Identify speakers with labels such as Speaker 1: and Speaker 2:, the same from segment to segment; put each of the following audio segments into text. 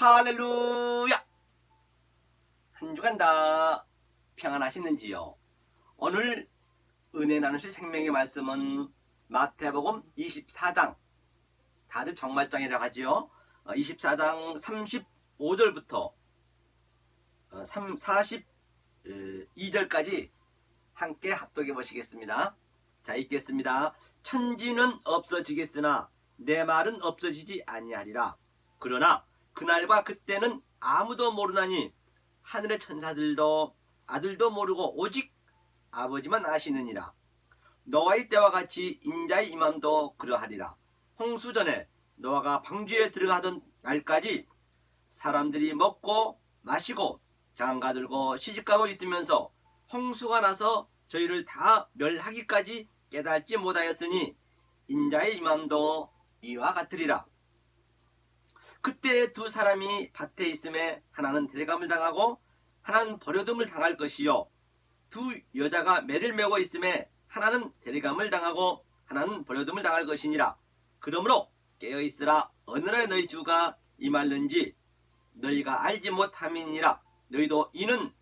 Speaker 1: 할렐루야! 한 주간 다 평안하시는지요? 오늘 은혜 나누실 생명의 말씀은 마태복음 24장, 다들 종말장이라고 하지요. 24장 35절부터 42절까지 함께 합독해 보시겠습니다. 자, 읽겠습니다. 천지는 없어지겠으나 내 말은 없어지지 아니하리라. 그러나 그날과 그때는 아무도 모르나니 하늘의 천사들도 아들도 모르고 오직 아버지만 아시느니라. 노아의 때와 같이 인자의 임함도 그러하리라. 홍수전에 노아가 방주에 들어가던 날까지 사람들이 먹고 마시고 장가들고 시집가고 있으면서 홍수가 나서 저희를 다 멸하기까지 깨닫지 못하였으니 인자의 임함도 이와 같으리라. 그때 두 사람이 밭에 있음에 하나는 데려감을 당하고 하나는 버려둠을 당할 것이요, 두 여자가 매를 메고 있음에 하나는 데려감을 당하고 하나는 버려둠을 당할 것이니라. 그러므로 깨어있으라. 어느 날 너희 주가 임할는지 너희가 알지 못함이니라. 너희도 이는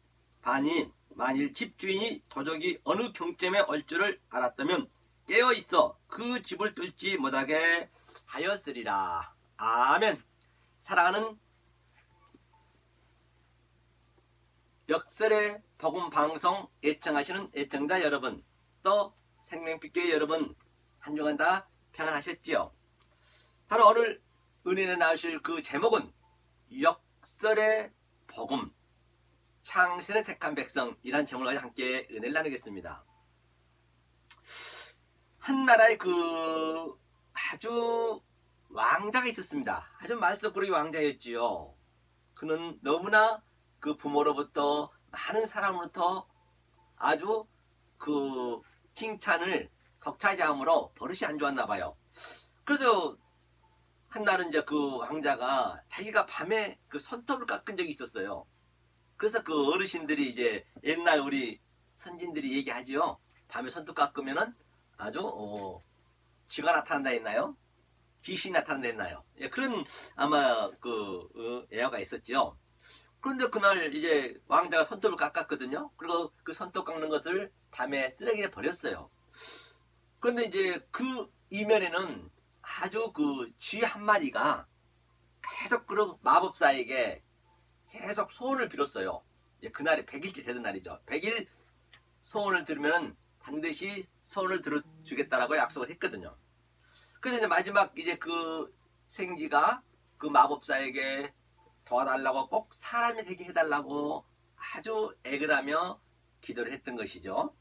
Speaker 1: 반이 만일 집주인이 도적이 어느 경점에 올 줄을 알았다면 깨어있어 그 집을 뚫지 못하게 하였으리라. 아멘. 사랑하는 역설의 복음 방송 애청하시는 애청자 여러분, 또 생명빛교회 여러분, 한 주간 다 평안하셨지요? 바로 오늘 은혜를 나누실 그 제목은 역설의 복음, 창신의 택한 백성, 이란 제목을 가지고 함께 은혜를 나누겠습니다. 한 나라의 그 아주 왕자가 있었습니다. 아주 말썽꾸러기 왕자였지요. 그는 너무나 그 부모로부터 많은 사람으로부터 아주 그 칭찬을 덕차지 함으로 버릇이 안 좋았나 봐요. 그래서 한 날은 이제 그 왕자가 자기가 밤에 그 손톱을 깎은 적이 있었어요. 그래서 그 어르신들이 이제 옛날 우리 선진들이 얘기하지요. 밤에 손톱 깎으면은 아주 쥐가 나타난다 했나요? 귀신이 나타난다 했나요? 예, 그런 아마 그 애화가 있었죠. 그런데 그날 이제 왕자가 손톱을 깎았거든요. 그리고 그 손톱 깎는 것을 밤에 쓰레기에 버렸어요. 그런데 이제 그 이면에는 아주 그 쥐 한 마리가 계속 그 마법사에게 계속 소원을 빌었어요. 이제 그날이 100일째 되던 날이죠. 100일 소원을 들으면 반드시 소원을 들어주겠다라고 약속을 했거든요. 그래서 이제 마지막 이제 그 생쥐가 그 마법사에게 도와달라고, 꼭 사람이 되게 해달라고 아주 애를 하며 기도를 했던 것이죠.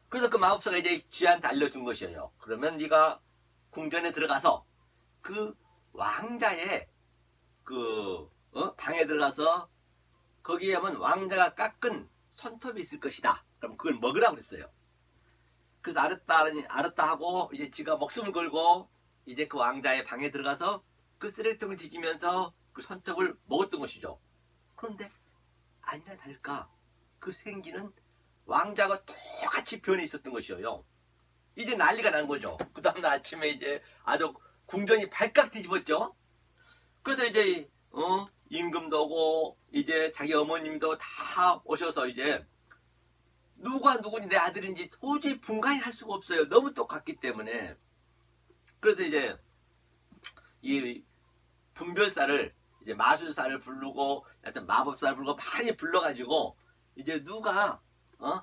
Speaker 1: 그래서 그 마법사가 이제 쥐한테 알려준 것이에요. 그러면 네가 궁전에 들어가서 그 왕자의 그 방에 들어가서 거기에 하면 왕자가 깎은 손톱이 있을 것이다. 그럼 그걸 먹으라고 그랬어요. 그래서 알았다 하고 이제 지가 목숨을 걸고 이제 그 왕자의 방에 들어가서 그 쓰레기통을 뒤지면서 그 손톱을 먹었던 것이죠. 그런데 아니나 다를까 그 생쥐는 왕자가 똑같이 변해 있었던 것이에요. 이제 난리가 난 거죠. 그 다음날 아침에 이제 아주 궁전이 발칵 뒤집었죠. 그래서 이제 임금도 오고 이제 자기 어머님도 다 오셔서 이제 누가 누구니 내 아들인지 도저히 분간이 할 수가 없어요. 너무 똑같기 때문에. 그래서 이제 이 분별사를, 이제 마술사를 부르고 하여튼 마법사를 부르고 많이 불러가지고 이제 누가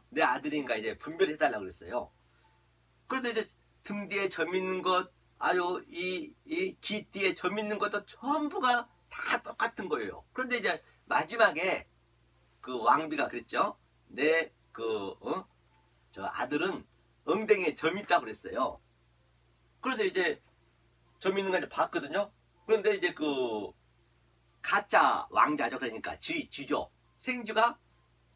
Speaker 1: 내 아들인가 이제 분별해달라고 그랬어요. 그런데 이제 등 뒤에 점 있는 것, 아주 이 귀 뒤에 점 있는 것도 전부가 다 똑같은 거예요. 그런데 이제 마지막에 그 왕비가 그랬죠. 저 아들은 엉덩이에 점 있다고 그랬어요. 그래서 이제 점 있는 거 이제 봤거든요. 그런데 이제 그 가짜 왕자죠. 그러니까 쥐죠. 생쥐가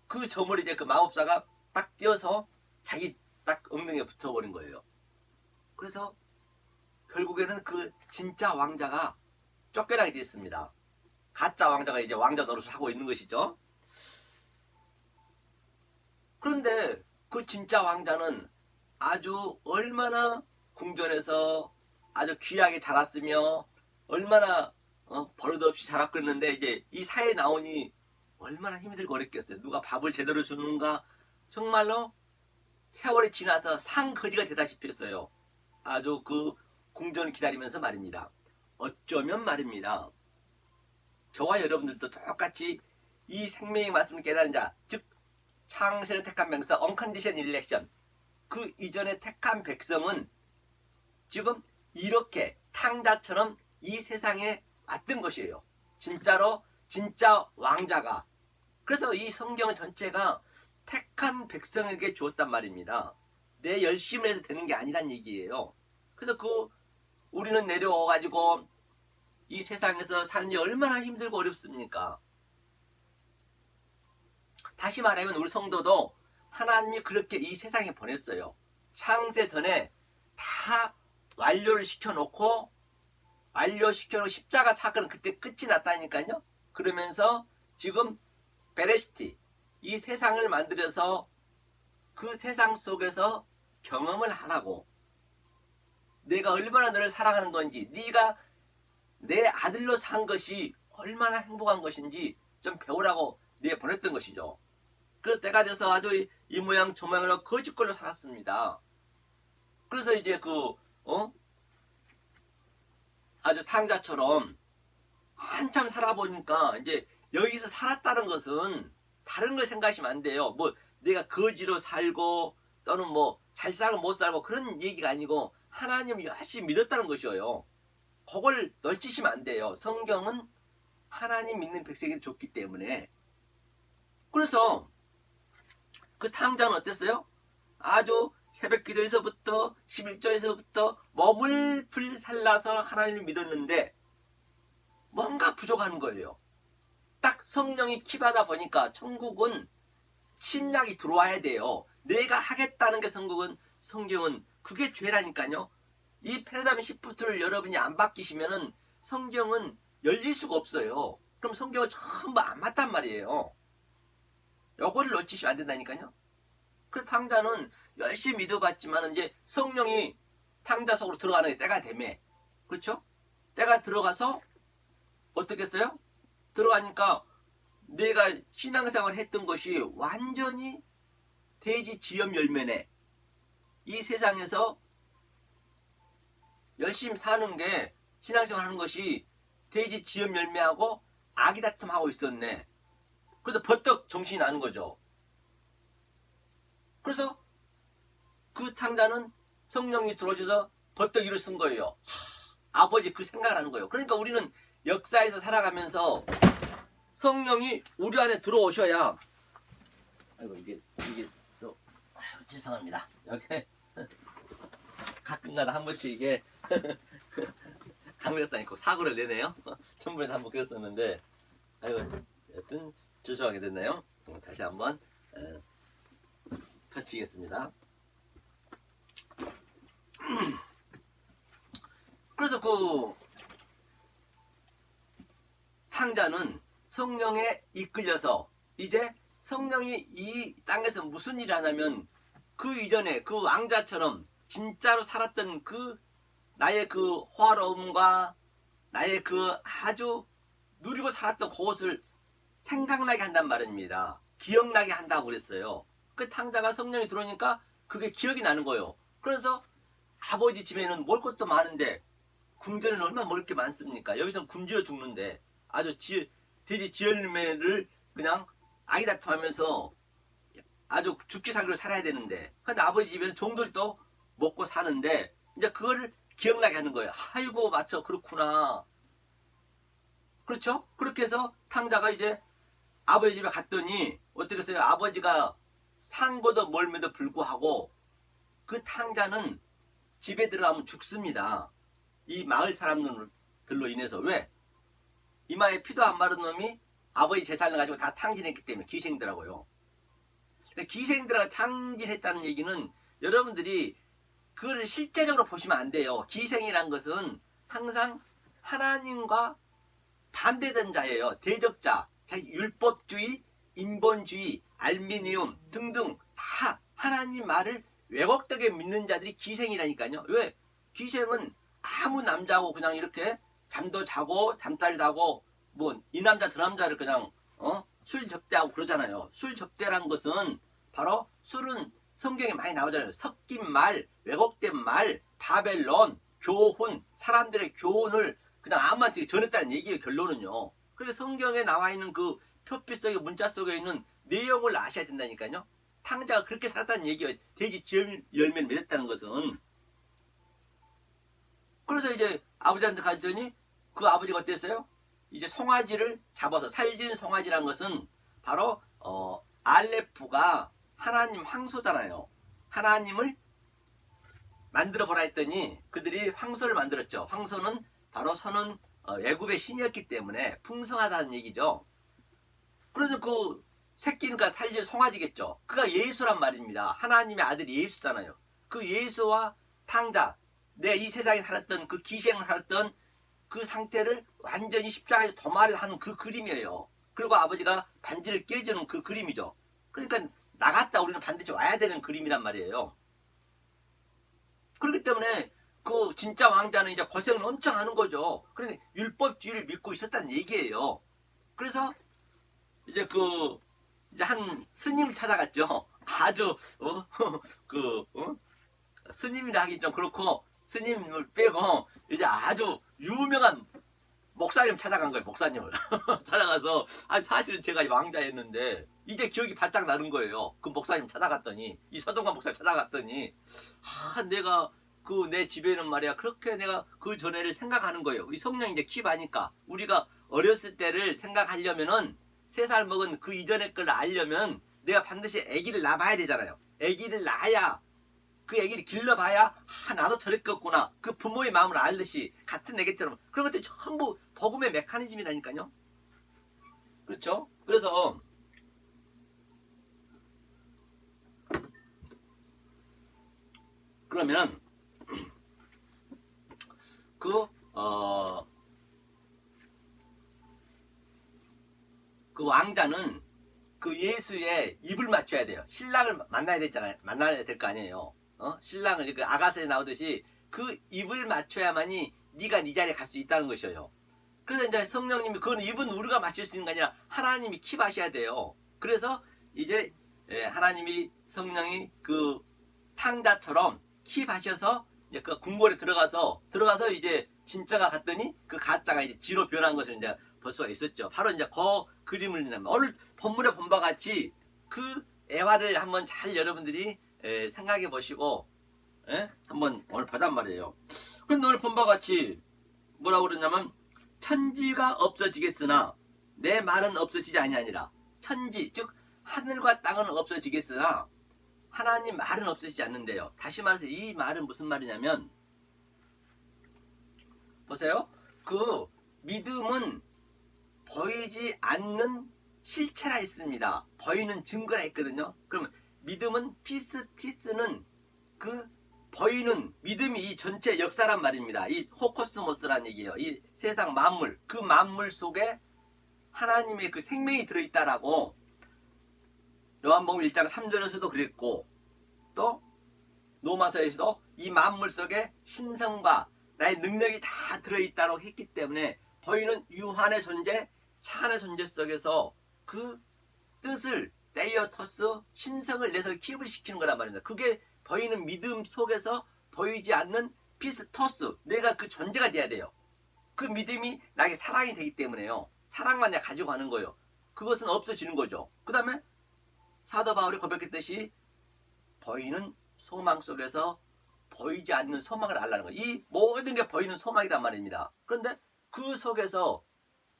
Speaker 1: 그 점을 이제 그 마법사가 딱 띄어서 자기 딱 엉덩이에 붙어버린 거예요. 그래서 결국에는 그 진짜 왕자가 쫓겨나게 됐습니다. 가짜 왕자가 이제 왕자 노릇을 하고 있는 것이죠. 그런데 그 진짜 왕자는 아주 얼마나 궁전에서 아주 귀하게 자랐으며 얼마나 버릇없이 자랐고 그랬는데 이제 이 사회에 나오니 얼마나 힘들고 어렵겠어요. 누가 밥을 제대로 주는가. 정말로 세월이 지나서 상거지가 되다시피 했어요. 아주 그 궁전을 기다리면서 말입니다. 어쩌면 말입니다. 저와 여러분들도 똑같이 이 생명의 말씀을 깨달은 자, 즉 창세를 택한 백성, 언컨디션 일렉션, 그 이전에 택한 백성은 지금 이렇게 탕자처럼 이 세상에 왔던 것이에요. 진짜로 진짜 왕자가. 그래서 이 성경 전체가 택한 백성에게 주었단 말입니다. 내 열심을 해서 되는 게 아니란 얘기예요. 그래서 우리는 내려와가지고 이 세상에서 사는 게 얼마나 힘들고 어렵습니까? 다시 말하면 우리 성도도 하나님이 그렇게 이 세상에 보냈어요. 창세 전에 다 완료를 시켜놓고 십자가 사건은 그때 끝이 났다니까요. 그러면서 지금 베레스티, 이 세상을 만들어서 그 세상 속에서 경험을 하라고, 내가 얼마나 너를 사랑하는 건지, 네가 내 아들로 산 것이 얼마나 행복한 것인지 좀 배우라고 보냈던 것이죠. 그래서 때가 돼서 아주 이 모양 저 모양으로 거짓걸로 살았습니다. 그래서 이제 아주 탕자처럼 한참 살아보니까 이제 여기서 살았다는 것은 다른 걸 생각하시면 안 돼요. 뭐 내가 거지로 살고 또는 뭐 잘 살고 못 살고 그런 얘기가 아니고 하나님을 열심히 믿었다는 것이에요. 그걸 널치시면 안 돼요. 성경은 하나님 믿는 백성에게 줬기 때문에. 그래서 그 탕자는 어땠어요? 아주 새벽 기도에서부터 11절에서부터 몸을 불살라서 하나님을 믿었는데 뭔가 부족한 거예요. 딱 성령이 킵하다 보니까 천국은 침략이 들어와야 돼요. 내가 하겠다는 게 성경은 그게 죄라니까요. 이 패러다임 시프트를 여러분이 안 바뀌시면은 성경은 열릴 수가 없어요. 그럼 성경은 전부 안 맞단 말이에요. 요거를 놓치시면 안 된다니까요. 그 탕자는 열심히 믿어봤지만 이제 성령이 탕자 속으로 들어가는 게 때가 되매. 그렇죠? 때가 들어가서 어떻게 했어요? 들어가니까 내가 신앙생활 했던 것이 완전히 돼지 지엄 열매네. 이 세상에서 열심히 사는 게, 신앙생활 하는 것이 돼지 지엄 열매하고 아기다툼하고 있었네. 그래서 벌떡 정신이 나는 거죠. 그래서 그 탕자는 성령이 들어오셔서 벌떡 일을 쓴 거예요. 아버지 그 생각을 하는 거예요. 그러니까 우리는 역사에서 살아가면서 성령이 우리 안에 들어오셔야, 아이고 이게 또 죄송합니다. 여기 가끔가다 한 번씩 이게 한글에서 아니고 사고를 내네요. 전번에도 한번 그랬었는데, 아이고 여튼 죄송하게 됐네요. 다시 한번 펼치겠습니다. 그래서 그 탕자는 성령에 이끌려서 이제 성령이 이 땅에서 무슨 일을 하냐면 그 이전에 그 왕자처럼 진짜로 살았던 그 나의 그 호화로움과 나의 그 아주 누리고 살았던 그것을 생각나게 한단 말입니다. 기억나게 한다고 그랬어요. 그 탕자가 성령이 들어오니까 그게 기억이 나는 거예요. 그래서 아버지 집에는 먹을 것도 많은데 궁전에는 얼마나 먹을 게 많습니까? 여기서 굶주려 죽는데 아주 돼지 지열매를 그냥 아기다툼하면서 아주 죽기 살기로 살아야 되는데, 근데 아버지 집에는 종들도 먹고 사는데 이제 그거를 기억나게 하는 거예요. 아이고 맞죠, 그렇구나. 그렇죠? 그렇게 해서 탕자가 이제 아버지 집에 갔더니 어떻게 했어요? 아버지가 상고도 멀음에도 불구하고 그 탕자는 집에 들어가면 죽습니다. 이 마을 사람들로 인해서. 왜? 이마에 피도 안 마른 놈이 아버지 재산을 가지고 다 탕진했기 때문에. 기생들하고요. 기생들하고 탕진했다는 얘기는 여러분들이 그거를 실제적으로 보시면 안 돼요. 기생이란 것은 항상 하나님과 반대된 자예요. 대적자, 율법주의, 인본주의, 알미니움 등등 다 하나님 말을 왜곡되게 믿는 자들이 기생이라니까요. 왜? 기생은 아무 남자하고 그냥 이렇게 잠도 자고 잠자리도 하고 뭐 이 남자 저 남자를 그냥 술 접대하고 그러잖아요. 술 접대라는 것은 바로 술은 성경에 많이 나오잖아요. 섞인 말, 왜곡된 말, 바벨론, 교훈, 사람들의 교훈을 그냥 아무한테 전했다는 얘기예요. 결론은요. 그래서 성경에 나와 있는 그 표피 속에 문자 속에 있는 내용을 아셔야 된다니까요. 탕자가 그렇게 살았다는 얘기예요. 돼지 열매를 맺었다는 것은. 그래서 이제 아버지한테 갔더니 그 아버지가 어땠어요? 이제 송아지를 잡아서 살진 송아지란 것은 바로 알레프가 하나님 황소잖아요. 하나님을 만들어 보라 했더니 그들이 황소를 만들었죠. 황소는 바로 선은 애굽의 신이었기 때문에 풍성하다는 얘기죠. 그래서 그 새끼니까 살진 송아지겠죠. 그가 예수란 말입니다. 하나님의 아들 예수잖아요. 그 예수와 탕자, 내가 이 세상에 살았던 그 기생을 살았던 그 상태를 완전히 십자가에서 도말을 하는 그 그림이에요. 그리고 아버지가 반지를 깨주는 그 그림이죠. 그러니까 나갔다 우리는 반드시 와야 되는 그림이란 말이에요. 그렇기 때문에 그 진짜 왕자는 이제 고생을 엄청 하는 거죠. 그러니까 율법주의를 믿고 있었다는 얘기예요. 그래서 이제 이제 한 스님을 찾아갔죠. 아주 스님이라 하기 좀 그렇고 스님을 빼고 이제 아주 유명한 목사님 찾아간 거예요. 목사님을 찾아가서 사실은 제가 왕자였는데 이제 기억이 바짝 나는 거예요. 그 목사님 찾아갔더니 이 서동관 목사님 찾아갔더니 내가 내 집에는 말이야 그렇게 내가 그 전에를 생각하는 거예요. 이 성령 이제 킵하니까 우리가 어렸을 때를 생각하려면은 3살 먹은 그 이전의 걸 알려면 내가 반드시 아기를 낳아야 되잖아요. 아기를 낳아야 그 아기를 길러봐야 나도 저랬겠구나. 그 부모의 마음을 알듯이 같은 애기처럼 그런 것들이 전부 복음의 메커니즘이라니까요. 그렇죠? 그래서 그러면 그 왕자는 그 예수의 입을 맞춰야 돼요. 신랑을 만나야 되잖아요. 만나야 될 거 아니에요. 신랑을 그 아가서에 나오듯이 그 입을 맞춰야만이 네가 네 자리에 갈 수 있다는 것이에요. 그래서 이제 성령님이 그건 입은 우리가 맞출 수 있는 게 아니라 하나님이 킵하셔야 돼요. 그래서 이제 하나님이 성령이 그 탕자처럼 킵하셔서 이제 그 궁궐에 들어가서 이제 진짜가 갔더니 그 가짜가 이제 지로 변한 것을 이제 볼 수가 있었죠. 바로 이제 그 그림을 오늘 본문에 본 바와 같이 그 애화를 한번 잘 여러분들이 생각해 보시고 한번 오늘 보단 말이에요. 그런데 오늘 본 바와 같이 뭐라고 그러냐면 천지가 없어지겠으나 내 말은 없어지지 아니하니라. 천지 즉 하늘과 땅은 없어지겠으나 하나님 말은 없어지지 않는데요. 다시 말해서 이 말은 무슨 말이냐면 보세요. 그 믿음은 보이지 않는 실체라 했습니다. 보이는 증거라 했거든요. 그러면 믿음은 피스는 그 보이는 믿음이 이 전체 역사란 말입니다. 이 호코스모스란 얘기예요. 이 세상 만물, 그 만물 속에 하나님의 그 생명이 들어있다라고 요한복음 1장 3절에서도 그랬고 또 로마서에서도 이 만물 속에 신성과 나의 능력이 다 들어있다고 했기 때문에 보이는 유한의 존재, 차한의 존재 속에서 그 뜻을 데이어토스 신성을 내서 기업을 시키는 거란 말입니다. 그게 보이는 믿음 속에서 보이지 않는 피스토스 내가 그 존재가 돼야 돼요. 그 믿음이 나에게 사랑이 되기 때문에요. 사랑만 내가 가지고 가는 거예요. 그것은 없어지는 거죠. 그 다음에 사도 바울이 고백했듯이 보이는 소망 속에서 보이지 않는 소망을 알라는 거예요. 이 모든 게 보이는 소망이란 말입니다. 그런데 그 속에서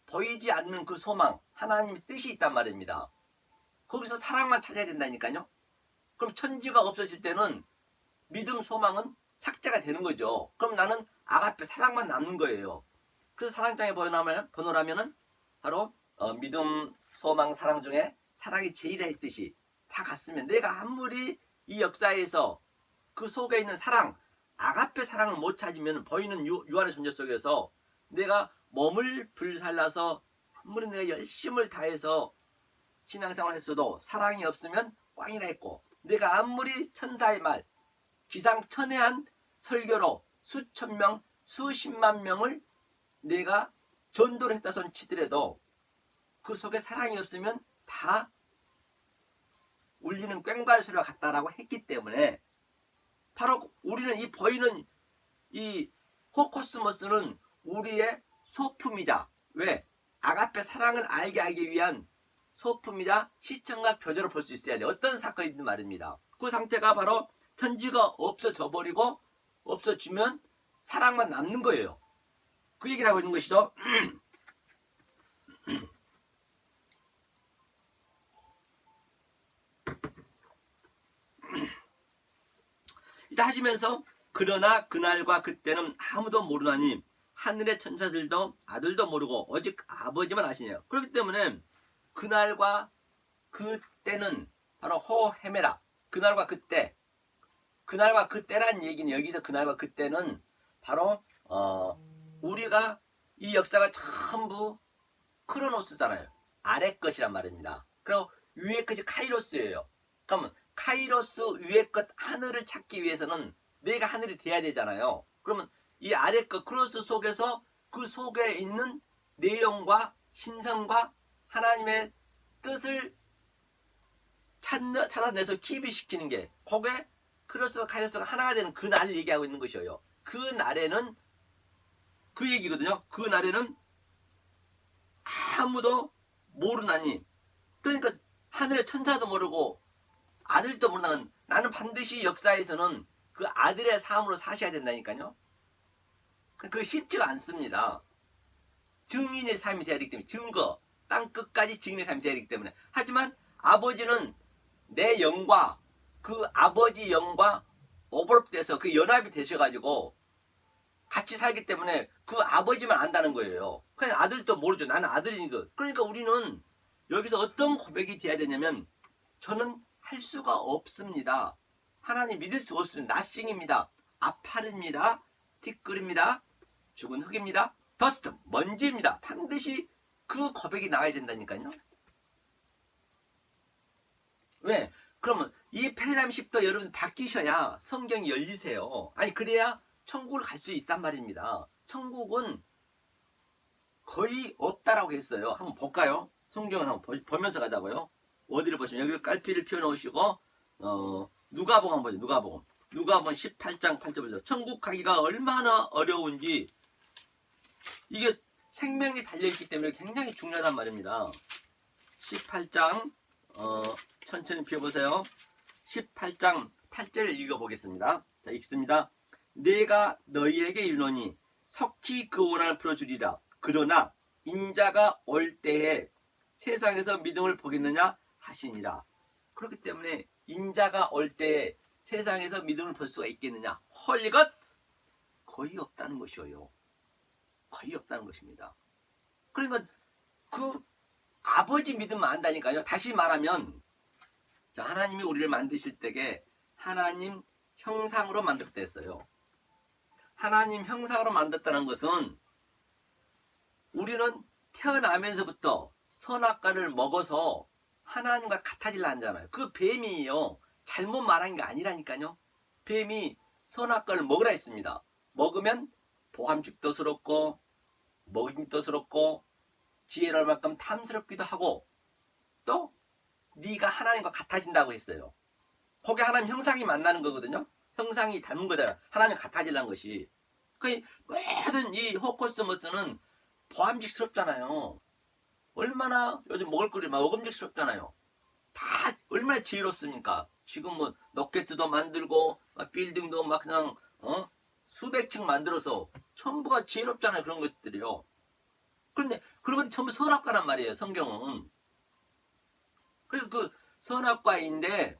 Speaker 1: 보이지 않는 그 소망, 하나님의 뜻이 있단 말입니다. 거기서 사랑만 찾아야 된다니까요. 그럼 천지가 없어질 때는 믿음, 소망은 삭제가 되는 거죠. 그럼 나는 아가페 사랑만 남는 거예요. 그래서 사랑장에 번호라면은 바로 믿음, 소망, 사랑 중에 사랑이 제일이라 했듯이 다 같으면 내가 아무리 이 역사에서 그 속에 있는 사랑, 아가페 사랑을 못 찾으면 보이는 유한의 존재 속에서 내가 몸을 불살라서 아무리 내가 열심을 다해서 신앙생활을 했어도 사랑이 없으면 꽝이라 했고 내가 아무리 천사의 말, 기상천외한 설교로 수천 명, 수십만 명을 내가 전도를 했다 손 치더라도 그 속에 사랑이 없으면 다 울리는 꽹과리 소리와 같다라고 했기 때문에 바로 우리는 이 보이는 이 호코스모스는 우리의 소품이자 왜? 아가페 사랑을 알게 하기 위한 소품이자 시청각 표적을 볼 수 있어야 돼. 어떤 사건이든 말입니다. 그 상태가 바로 천지가 없어져 버리고 없어지면 사랑만 남는 거예요. 그 얘기를 하고 있는 것이죠. 이제 하시면서 그러나 그날과 그때는 아무도 모르나니 하늘의 천사들도 아들도 모르고 오직 아버지만 아시네요. 그렇기 때문에 그날과 그때는 바로 호헤메라 그날과 그때 그날과 그때란 얘기는 여기서 그날과 그때는 바로 우리가 이 역사가 전부 크로노스잖아요. 아래 것이란 말입니다. 그리고 위의 것이 카이로스예요. 그러면 카이로스 위의 것 하늘을 찾기 위해서는 내가 하늘이 돼야 되잖아요. 그러면 이 아래 것 크로스 속에서 그 속에 있는 내용과 신성과 하나님의 뜻을 찾아내서 기비시키는 게 그게 크로스와 카이로스가 하나가 되는 그 날을 얘기하고 있는 것이에요. 그 날에는 그 얘기거든요. 그 날에는 아무도 모르나니 그러니까 하늘의 천사도 모르고 아들도 모르는 나는 반드시 역사에서는 그 아들의 삶으로 사셔야 된다니까요. 그거 쉽지가 않습니다. 증인의 삶이 되어야 되기 때문에 증거 땅 끝까지 증인의 삶이 되어야 되기 때문에 하지만 아버지는 내 영과 그 아버지 영과 오버랩돼서 그 연합이 되셔가지고 같이 살기 때문에 그 아버지만 안다는 거예요. 그냥 아들도 모르죠. 나는 아들이니까. 그러니까 우리는 여기서 어떤 고백이 돼야 되냐면 저는 할 수가 없습니다. 하나님 믿을 수가 없습니다. 나싱입니다. 아파릅니다. 티끌입니다. 죽은 흙입니다. 더스트 먼지입니다. 반드시 그 고백이 나와야 된다니까요. 왜? 그러면 이 패러다임십도 여러분 바뀌셔야 성경이 열리세요. 아니 그래야 천국을 갈 수 있단 말입니다. 천국은 거의 없다라고 했어요. 한번 볼까요? 성경을 한번 보면서 가자고요. 어디를 보시면 여기 깔피를 펴놓으시고 누가복음 한번 보죠. 누가복음 18장 8절 보죠. 천국 가기가 얼마나 어려운지 이게 생명이 달려있기 때문에 굉장히 중요하단 말입니다. 18장 천천히 펴보세요. 18장 8절을 읽어보겠습니다. 자 읽습니다. 내가 너희에게 이르노니 석히 그 원한을 풀어주리라. 그러나 인자가 올 때에 세상에서 믿음을 보겠느냐 하시니라. 그렇기 때문에 인자가 올 때에 세상에서 믿음을 볼 수가 있겠느냐? 헐리것 거의 없다는 것이에요. 거의 없다는 것입니다. 그러니까 그 아버지 믿음 안다니까요. 다시 말하면 자, 하나님이 우리를 만드실 때에 하나님 형상으로 만들었다 했어요. 하나님 형상으로 만들었다는 것은 우리는 태어나면서부터 선악과를 먹어서 하나님과 같아질라 하잖아요. 그 뱀이에요. 잘못 말한 게 아니라니까요. 뱀이 선악과를 먹으라 했습니다. 먹으면 보암직도스럽고 먹임직도스럽고 지혜를 만큼 탐스럽기도 하고 또 네가 하나님과 같아진다고 했어요. 거기 하나님 형상이 만나는 거거든요. 형상이 닮은 거잖아요. 하나님 같아지려는 것이. 그 모든 이 호코스모스는 보암직스럽잖아요. 얼마나 요즘 먹을거리 먹음직스럽잖아요. 다 얼마나 지혜롭습니까? 지금 뭐 로켓도 만들고 막 빌딩도 막 그냥 수백 층 만들어서 전부가 지혜롭잖아요. 그런 것들이요. 그런데 그런 것이 전부 선악과란 말이에요. 성경은. 그래서 그 선악과인데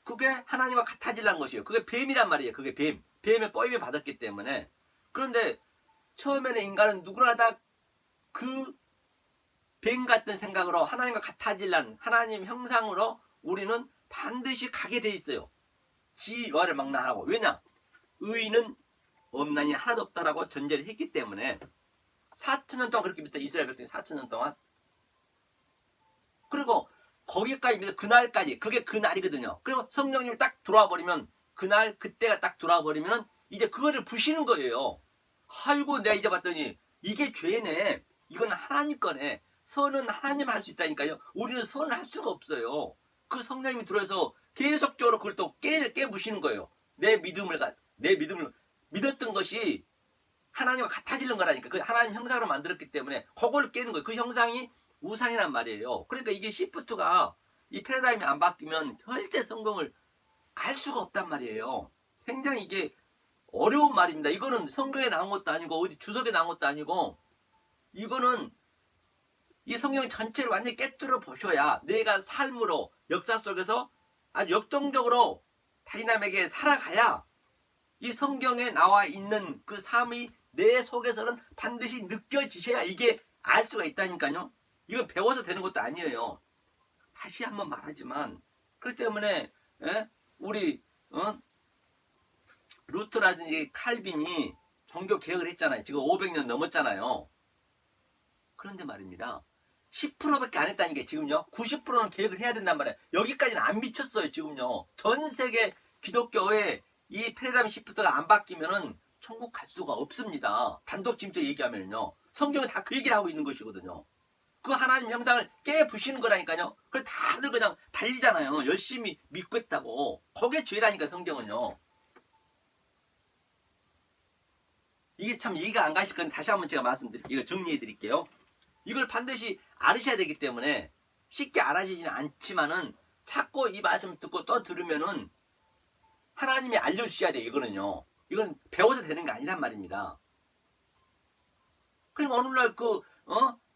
Speaker 1: 그게 하나님과 같아지려는 것이에요. 그게 뱀이란 말이에요. 그게 뱀. 뱀의 꼬임을 받았기 때문에. 그런데 처음에는 인간은 누구나 다 그 뱀 같은 생각으로 하나님과 같아지려는 하나님 형상으로 우리는 반드시 가게 돼 있어요. 지와를 망라하고. 왜냐? 의인은 없나니 하나도 없다라고 전제를 했기 때문에 4,000년 동안 그렇게 믿다 이스라엘 백성이 4,000년 동안. 그리고 거기까지 믿어 그날까지 그게 그날이거든요. 그리고 성령님이 딱 들어와 버리면 그날 그때가 딱 들어와 버리면 이제 그거를 부시는 거예요. 아이고 내가 이제 봤더니 이게 죄네. 이건 하나님 거네. 선은 하나님 할 수 있다니까요. 우리는 선을 할 수가 없어요. 그 성령님이 들어서 계속적으로 그걸 또 깨부시는 거예요. 내 믿음을 믿었던 것이 하나님과 같아지는 거라니까. 그 하나님 형상으로 만들었기 때문에 그걸 깨는 거예요. 그 형상이 우상이란 말이에요. 그러니까 이게 시프트가 이 패러다임이 안 바뀌면 절대 성공을 알 수가 없단 말이에요. 굉장히 이게 어려운 말입니다. 이거는 성경에 나온 것도 아니고 어디 주석에 나온 것도 아니고 이거는 이 성경 전체를 완전히 깨뜨려 보셔야 내가 삶으로 역사 속에서 아주 역동적으로 다이나믹하게 살아가야 이 성경에 나와 있는 그 삶이 내 속에서는 반드시 느껴지셔야 이게 알 수가 있다니까요. 이거 배워서 되는 것도 아니에요. 다시 한번 말하지만 그렇기 때문에 우리 루터라든지 칼빈이 종교 개혁을 했잖아요. 지금 500년 넘었잖아요. 그런데 말입니다. 10%밖에 안 했다니까 지금요. 90%는 개혁을 해야 된단 말이에요. 여기까지는 안 미쳤어요. 지금요. 전 세계 기독교의 이 패러다임 시프트가 안 바뀌면은 천국 갈 수가 없습니다. 단독지음적 얘기하면요. 성경은 다 그 얘기를 하고 있는 것이거든요. 그 하나님 형상을 깨부시는 거라니까요. 그걸 다들 그냥 달리잖아요. 열심히 믿고 있다고. 거기에 죄라니까 성경은요. 이게 참 이해가 안 가실 건데 다시 한번 제가 말씀드릴게요. 이걸 정리해 드릴게요. 이걸 반드시 알으셔야 되기 때문에 쉽게 알아지지는 않지만은 자꾸 이 말씀 듣고 또 들으면은 하나님이 알려주셔야 돼요. 이거는요. 이건 배워서 되는 게 아니란 말입니다. 그럼 오늘날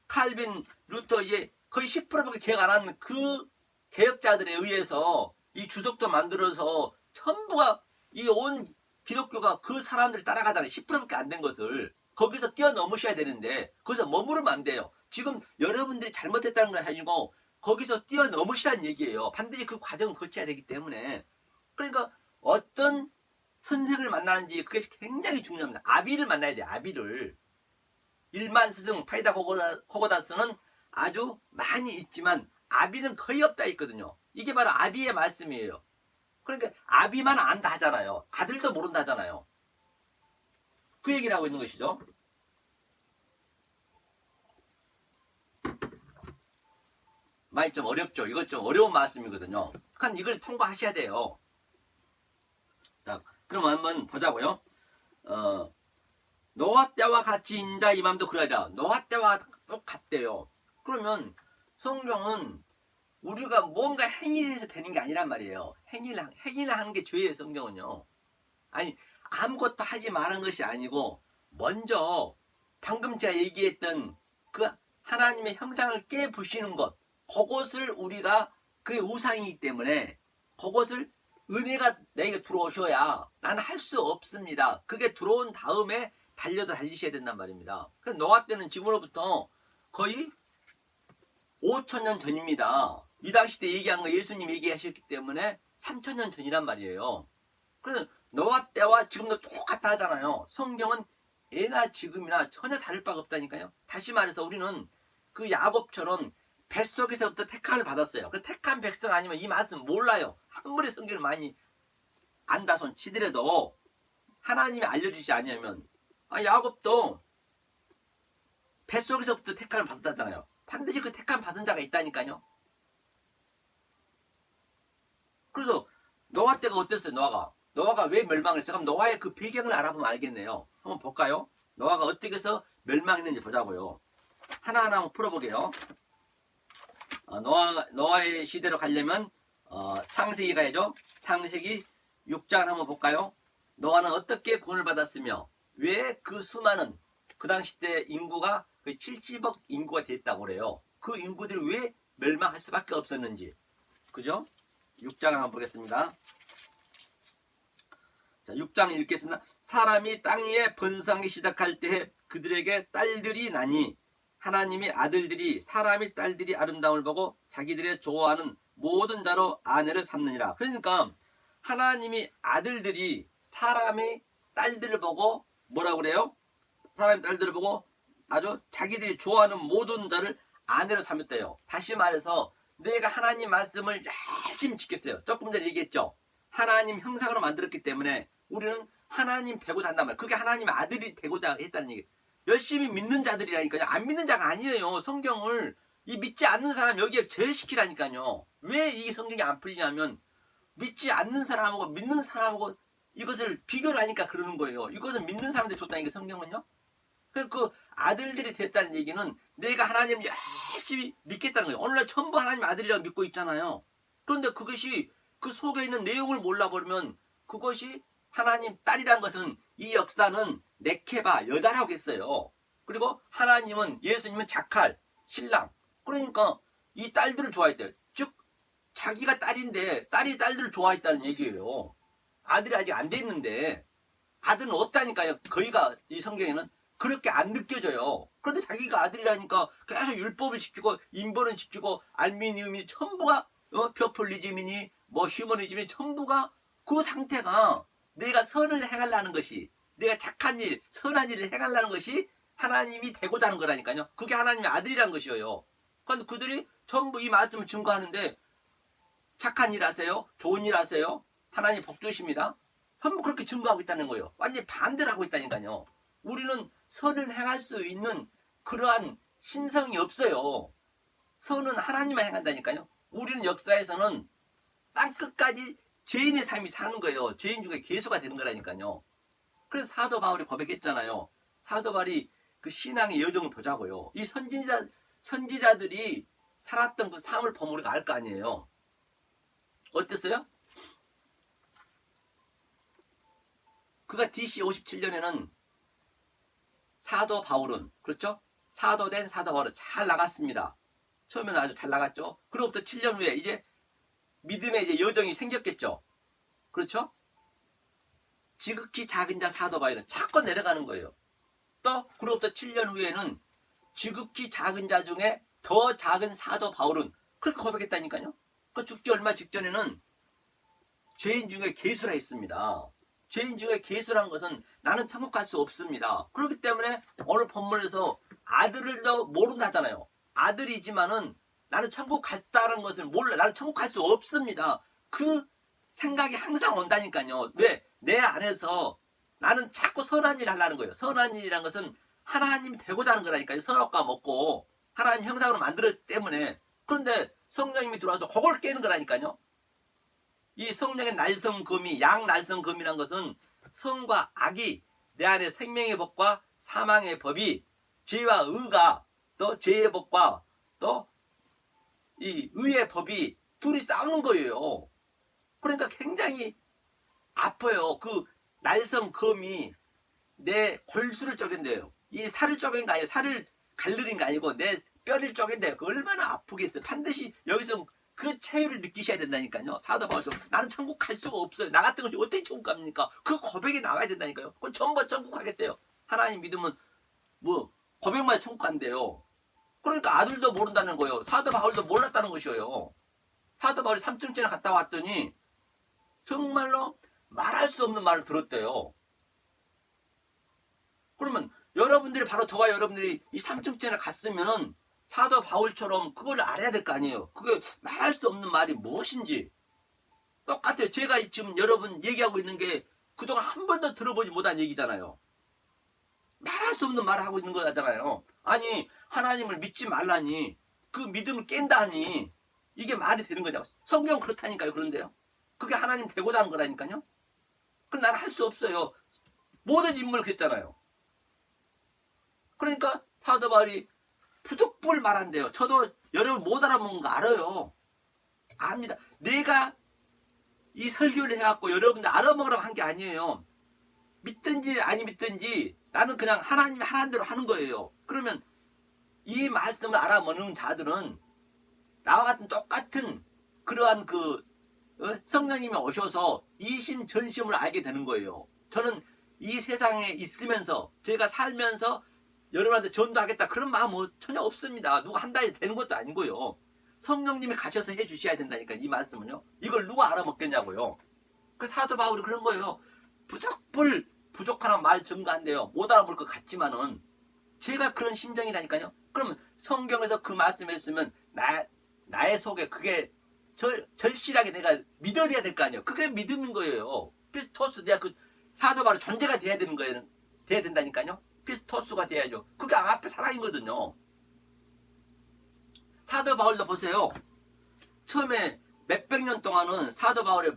Speaker 1: 칼빈, 루터 이제 거의 10%밖에 개혁 안 하는 그 개혁자들에 의해서 이 주석도 만들어서 전부가 이 온 기독교가 그 사람들 따라가잖아요. 10%밖에 안 된 것을 거기서 뛰어넘으셔야 되는데 거기서 머무르면 안 돼요. 지금 여러분들이 잘못했다는 건 아니고 거기서 뛰어넘으시라는 얘기예요. 반드시 그 과정을 거쳐야 되기 때문에. 그러니까 어떤 선생을 만나는지 그게 굉장히 중요합니다. 아비를 만나야 돼요. 아비를. 일만 스승 파이다 코고다스는 아주 많이 있지만 아비는 거의 없다 있거든요. 이게 바로 아비의 말씀이에요. 그러니까 아비만 안다 하잖아요. 아들도 모른다 하잖아요. 그 얘기를 하고 있는 것이죠. 많이 좀 어렵죠. 이것 좀 어려운 말씀이거든요. 그러니까 이걸 통과하셔야 돼요. 자, 그럼 한번 보자고요. 노아 때와 같이 인자 이맘도 그러리라. 노아 때와 똑같대요. 그러면 성경은 우리가 뭔가 행위를 해서 되는 게 아니란 말이에요. 행위를 하는 게 죄예요. 성경은요. 아니 아무것도 하지 말은 것이 아니고 먼저 방금 제가 얘기했던 그 하나님의 형상을 깨부시는 것, 그것을 우리가 그게 우상이기 때문에 그것을 은혜가 내게 들어오셔야 나는 할 수 없습니다. 그게 들어온 다음에 달리셔야 된단 말입니다. 그래서 노아 때는 지금으로부터 거의 5,000년 전입니다. 이 당시 때 얘기한 거 예수님 얘기하셨기 때문에 3,000년 전이란 말이에요. 그래서 노아 때와 지금도 똑같다 하잖아요. 성경은 예나 지금이나 전혀 다를 바가 없다니까요. 다시 말해서 우리는 그 야곱처럼 뱃속에서부터 택함을 받았어요. 그 택한 백성 아니면 이 말씀 몰라요. 아무리 성경을 많이 안다 손 치더라도 하나님이 알려주지 않으면 야곱도 뱃속에서부터 택함을 받았잖아요. 반드시 그 택함 받은 자가 있다니까요. 그래서 노아 때가 어땠어요? 노아가 왜 멸망했어요? 그럼 노아의 그 배경을 알아보면 알겠네요. 한번 볼까요? 노아가 어떻게 해서 멸망했는지 보자고요. 하나하나 한번 풀어보게요. 노아의 시대로 가려면 창세기 가야죠. 창세기 6장 한번 볼까요? 노아는 어떻게 구원을 받았으며 왜 그 수많은 그 당시 때 인구가 거의 70억 인구가 됐다고 그래요. 그 인구들이 왜 멸망할 수밖에 없었는지. 그죠? 6장 한번 보겠습니다. 자, 6장 읽겠습니다. 사람이 땅 위에 번성하기 시작할 때에 그들에게 딸들이 나니 하나님이 아들들이 사람이 딸들이 아름다움을 보고 자기들의 좋아하는 모든 자로 아내를 삼느니라. 그러니까 하나님이 아들들이 사람의 딸들을 보고 뭐라고 그래요? 사람의 딸들을 보고 아주 자기들이 좋아하는 모든 자를 아내로 삼았대요. 다시 말해서 내가 하나님 말씀을 열심히 지켰어요. 조금 전에 얘기했죠. 하나님 형상으로 만들었기 때문에 우리는 하나님 되고자 한단 말이에요. 그게 하나님의 아들이 되고자 했다는 얘기. 열심히 믿는 자들이라니까요. 안 믿는 자가 아니에요. 성경을 이 믿지 않는 사람 여기에 제시키라니까요. 왜 이 성경이 안 풀리냐면 믿지 않는 사람하고 믿는 사람하고 이것을 비교를 하니까 그러는 거예요. 이것은 믿는 사람한테 줬다니까 성경은요. 그 아들들이 됐다는 얘기는 내가 하나님을 열심히 믿겠다는 거예요. 오늘날 전부 하나님 아들이라고 믿고 있잖아요. 그런데 그것이 그 속에 있는 내용을 몰라버리면 그것이 하나님 딸이란 것은 이 역사는 네케바 여자라고 했어요. 그리고 하나님은 예수님은 자칼 신랑. 그러니까 이 딸들을 좋아했대요. 즉 자기가 딸인데 딸이 딸들을 좋아했다는 얘기예요. 아들이 아직 안 됐는데 아들은 없다니까요. 거기가 이 성경에는 그렇게 안 느껴져요. 그런데 자기가 아들이라니까 계속 율법을 지키고 인본을 지키고 알미니움이 전부가 표폴리즘이니 뭐 휴머니즘이 전부가 그 상태가 내가 선을 행하려는 것이 내가 착한 일, 선한 일을 행하려는 것이 하나님이 되고자 하는 거라니까요. 그게 하나님의 아들이라는 것이에요. 그런데 그들이 전부 이 말씀을 증거하는데 착한 일 하세요. 좋은 일 하세요. 하나님 복 주십니다. 전부 그렇게 증거하고 있다는 거예요. 완전히 반대를 하고 있다니까요. 우리는 선을 행할 수 있는 그러한 신성이 없어요. 선은 하나님만 행한다니까요. 우리는 역사에서는 땅끝까지 죄인의 삶이 사는 거예요. 죄인 중에 괴수가 되는 거라니까요. 그래서 사도 바울이 고백했잖아요. 사도 바울이 그 신앙의 여정을 보자고요. 이 선지자들이 살았던 그 삶을 보면 우리가 알 거 아니에요. 어땠어요? 그가 DC 57년에는 사도 바울은 그렇죠? 사도된 사도 바울은 잘 나갔습니다. 처음에는 아주 잘 나갔죠. 그로부터 7년 후에 이제 믿음의 이제 여정이 생겼겠죠. 그렇죠? 지극히 작은 자 사도 바울은 자꾸 내려가는 거예요. 또 그로부터 7년 후에는 지극히 작은 자 중에 더 작은 사도 바울은 그렇게 고백했다니까요. 그 죽기 얼마 직전에는 죄인 중에 괴수라 했습니다. 죄인 중에 괴수란 것은 나는 천국 갈 수 없습니다. 그렇기 때문에 오늘 본문에서 아들을 더 모른다잖아요. 아들이지만은 나는 천국 갔다는 것을 몰라. 나는 천국 갈 수 없습니다. 그 생각이 항상 온다니까요. 왜? 내 안에서 나는 자꾸 선한 일을 하려는 거예요. 선한 일이란 것은 하나님이 되고자 하는 거라니까요. 선악과 먹고 하나님 형상으로 만들었기 때문에. 그런데 성령님이 들어와서 그걸 깨는 거라니까요. 이 성령의 날성금이 양날성금이란 것은 성과 악이 내 안에 생명의 법과 사망의 법이 죄와 의가 또 죄의 법과 또 이 의의 법이 둘이 싸우는 거예요. 그러니까 굉장히 아파요. 그 날성금이 내 골수를 쪼갠대요. 이 살을 쪼갠 거 아니에요. 살을 갈르린 거 아니고 내 뼈를 쪼갠대요. 그 얼마나 아프겠어요. 반드시 여기서 그 체유를 느끼셔야 된다니까요. 사도 바울도 나는 천국 갈 수가 없어요. 나 같은 것이 어떻게 천국 갑니까? 그 고백이 나와야 된다니까요. 그건 전부 천국 가겠대요. 하나님 믿으면 뭐 고백만 천국 간대요. 그러니까 아들도 모른다는 거예요. 사도 바울도 몰랐다는 것이에요. 사도 바울이 3층째나 갔다 왔더니 정말로 말할 수 없는 말을 들었대요. 그러면 여러분들이 바로 저와 여러분들이 이 3층째나 갔으면은 사도 바울처럼 그걸 알아야 될 거 아니에요. 그게 말할 수 없는 말이 무엇인지. 똑같아요. 제가 지금 여러분 얘기하고 있는 게 그동안 한 번도 들어보지 못한 얘기잖아요. 말할 수 없는 말을 하고 있는 거잖아요. 아니 하나님을 믿지 말라니 그 믿음을 깬다니 이게 말이 되는 거냐고. 성경 그렇다니까요. 그런데요. 그게 하나님 되고자 하는 거라니까요. 그럼 나는 할 수 없어요. 모든 인물을 그랬잖아요. 그러니까 사도 바울이 부득불 말한대요. 저도 여러분 못 알아먹는 거 알아요. 압니다. 내가 이 설교를 해갖고 여러분들 알아먹으라고 한 게 아니에요. 믿든지 아니 믿든지 나는 그냥 하나님이 하라는 대로 하는 거예요. 그러면 이 말씀을 알아먹는 자들은 나와 같은 똑같은 그러한 성령님이 오셔서 이심전심을 알게 되는 거예요. 저는 이 세상에 있으면서 제가 살면서 여러분한테 전도하겠다 그런 마음 전혀 없습니다. 누가 한다고 되는 것도 아니고요. 성령님이 가셔서 해주셔야 된다니까 이 말씀은요. 이걸 누가 알아먹겠냐고요. 그 사도 바울이 그런 거예요. 부득불 부족하나 말 증가한대요. 못 알아볼 것 같지만은 제가 그런 심정이라니까요. 그러면 성경에서 그 말씀을 했으면 나의 속에 그게 절실하게 내가 믿어야 될 거 아니에요. 그게 믿음인 거예요. 크리스토스 내가 그 사도 바울 존재가 돼야 되는 거예요. 돼야 된다니까요. 피스토스가 돼야죠. 그게 아가페 사랑이거든요. 사도 바울도 보세요. 처음에 몇백 년 동안은 사도 바울에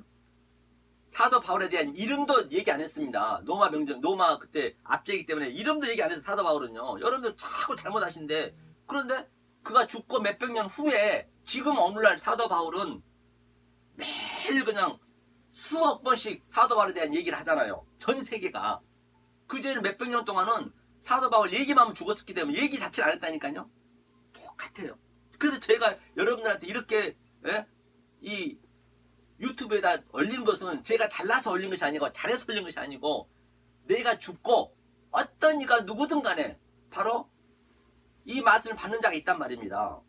Speaker 1: 대한 이름도 얘기 안 했습니다. 로마 그때 압제이기 때문에 이름도 얘기 안 해서 사도 바울은요. 여러분들 자꾸 잘못하신데, 그런데 그가 죽고 몇백 년 후에 지금 오늘날 사도 바울은 매일 그냥 수억 번씩 사도 바울에 대한 얘기를 하잖아요. 전 세계가. 그제는 몇백 년 동안은 사도 바울 얘기만 하면 죽었었기 때문에 얘기 자체를 안 했다니까요. 똑같아요. 그래서 제가 여러분들한테 이렇게 이 유튜브에다 올린 것은 제가 잘나서 올린 것이 아니고 잘해서 올린 것이 아니고, 내가 죽고 어떤 이가 누구든 간에 바로 이 말씀을 받는 자가 있단 말입니다.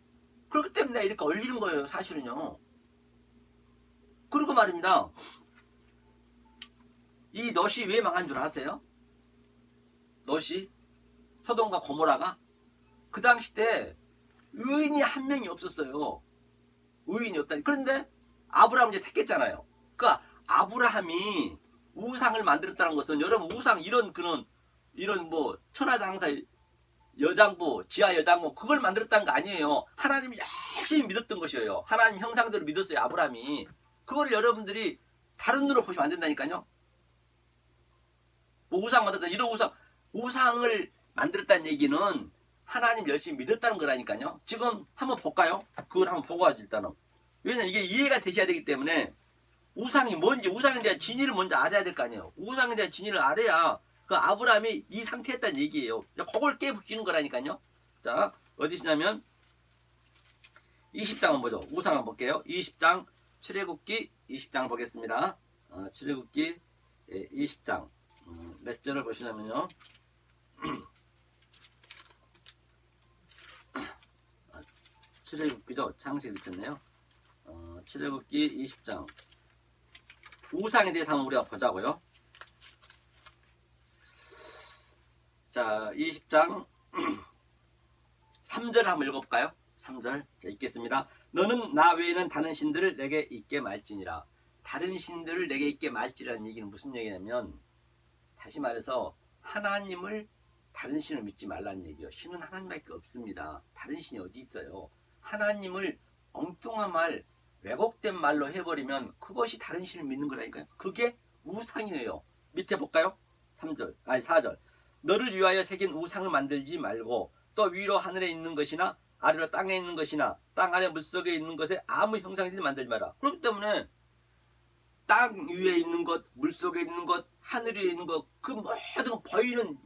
Speaker 1: 그렇기 때문에 내가 이렇게 올리는 거예요, 사실은요. 그리고 말입니다. 이 롯이 왜 망한 줄 아세요? 롯이, 소돔과 고모라가 그 당시 때 의인이 한 명이 없었어요. 의인이 없다니. 그런데 아브라함을 이제 택했잖아요. 그러니까 아브라함이 우상을 만들었다는 것은, 여러분 우상 이런 뭐 천하장사 여장부, 지하 여장부 그걸 만들었다는 거 아니에요. 하나님이 열심히 믿었던 것이에요. 하나님 형상대로 믿었어요, 아브라함이. 그걸 여러분들이 다른 눈으로 보시면 안 된다니까요. 뭐 우상 만들었다, 이런 우상을 만들었다는 얘기는 하나님 열심히 믿었다는 거라니까요. 지금 한번 볼까요? 그걸 한번 보고 하죠, 일단은. 왜냐면 이게 이해가 되셔야 되기 때문에, 우상이 뭔지, 우상에 대한 진위를 먼저 알아야 될 거 아니에요. 우상에 대한 진위를 알아야 그 아브라함이 이 상태였다는 얘기예요. 그걸 깨부시는 거라니까요. 자, 어디시냐면 20장 한번 보죠. 우상 한번 볼게요. 20장 출애굽기 20장 보겠습니다. 출애굽기 20장 몇 절을 보시냐면요. 출애굽기죠. 창세기 미쳤네요. 출애굽기 20장 우상에 대해서 한번 우리가 보자고요. 자, 20장 3절 한번 읽어볼까요? 3절. 자, 읽겠습니다. 너는 나 외에는 다른 신들을 내게 있게 말지니라. 다른 신들을 내게 있게 말지라는 얘기는 무슨 얘기냐면, 다시 말해서 하나님을, 다른 신을 믿지 말라는 얘기예요. 신은 하나님밖에 없습니다. 다른 신이 어디 있어요? 하나님을 엉뚱한 말, 왜곡된 말로 해버리면 그것이 다른 신을 믿는 거라니까요. 그게 우상이에요. 밑에 볼까요? 4절. 너를 위하여 새긴 우상을 만들지 말고, 또 위로 하늘에 있는 것이나 아래로 땅에 있는 것이나 땅 아래 물속에 있는 것에 아무 형상이든지 만들지 마라. 그렇기 때문에 땅 위에 있는 것, 물속에 있는 것, 하늘 위에 있는 것, 그 모든 보이는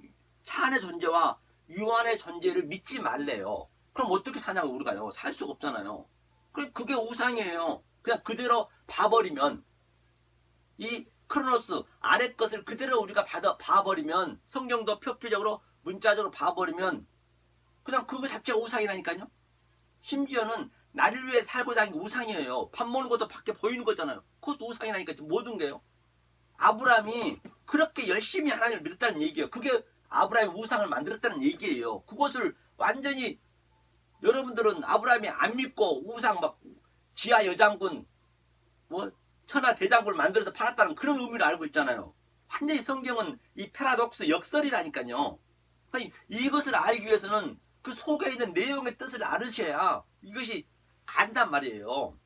Speaker 1: 차 안의 존재와 유한의 존재를 믿지 말래요. 그럼 어떻게 사냐고 우리가요. 살 수가 없잖아요. 그게 우상이에요. 그냥 그대로 봐버리면, 이 크로노스 아래 것을 그대로 우리가 봐버리면, 성경도 표피적으로 문자적으로 봐버리면 그냥 그거 자체가 우상이라니까요. 심지어는 나를 위해 살고자 하는 게 우상이에요. 밥 먹는 것도 밖에 보이는 거잖아요. 그것도 우상이라니까. 모든 게요. 아브라함이 그렇게 열심히 하나님을 믿었다는 얘기예요. 그게 아브라함이 우상을 만들었다는 얘기예요. 그것을 완전히, 여러분들은 아브라함이 안 믿고 우상 막 지하 여장군 뭐 천하 대장군을 만들어서 팔았다는 그런 의미를 알고 있잖아요. 완전히 성경은 이 패러독스 역설이라니까요. 이것을 알기 위해서는 그 속에 있는 내용의 뜻을 알으셔야 이것이 안단 말이에요.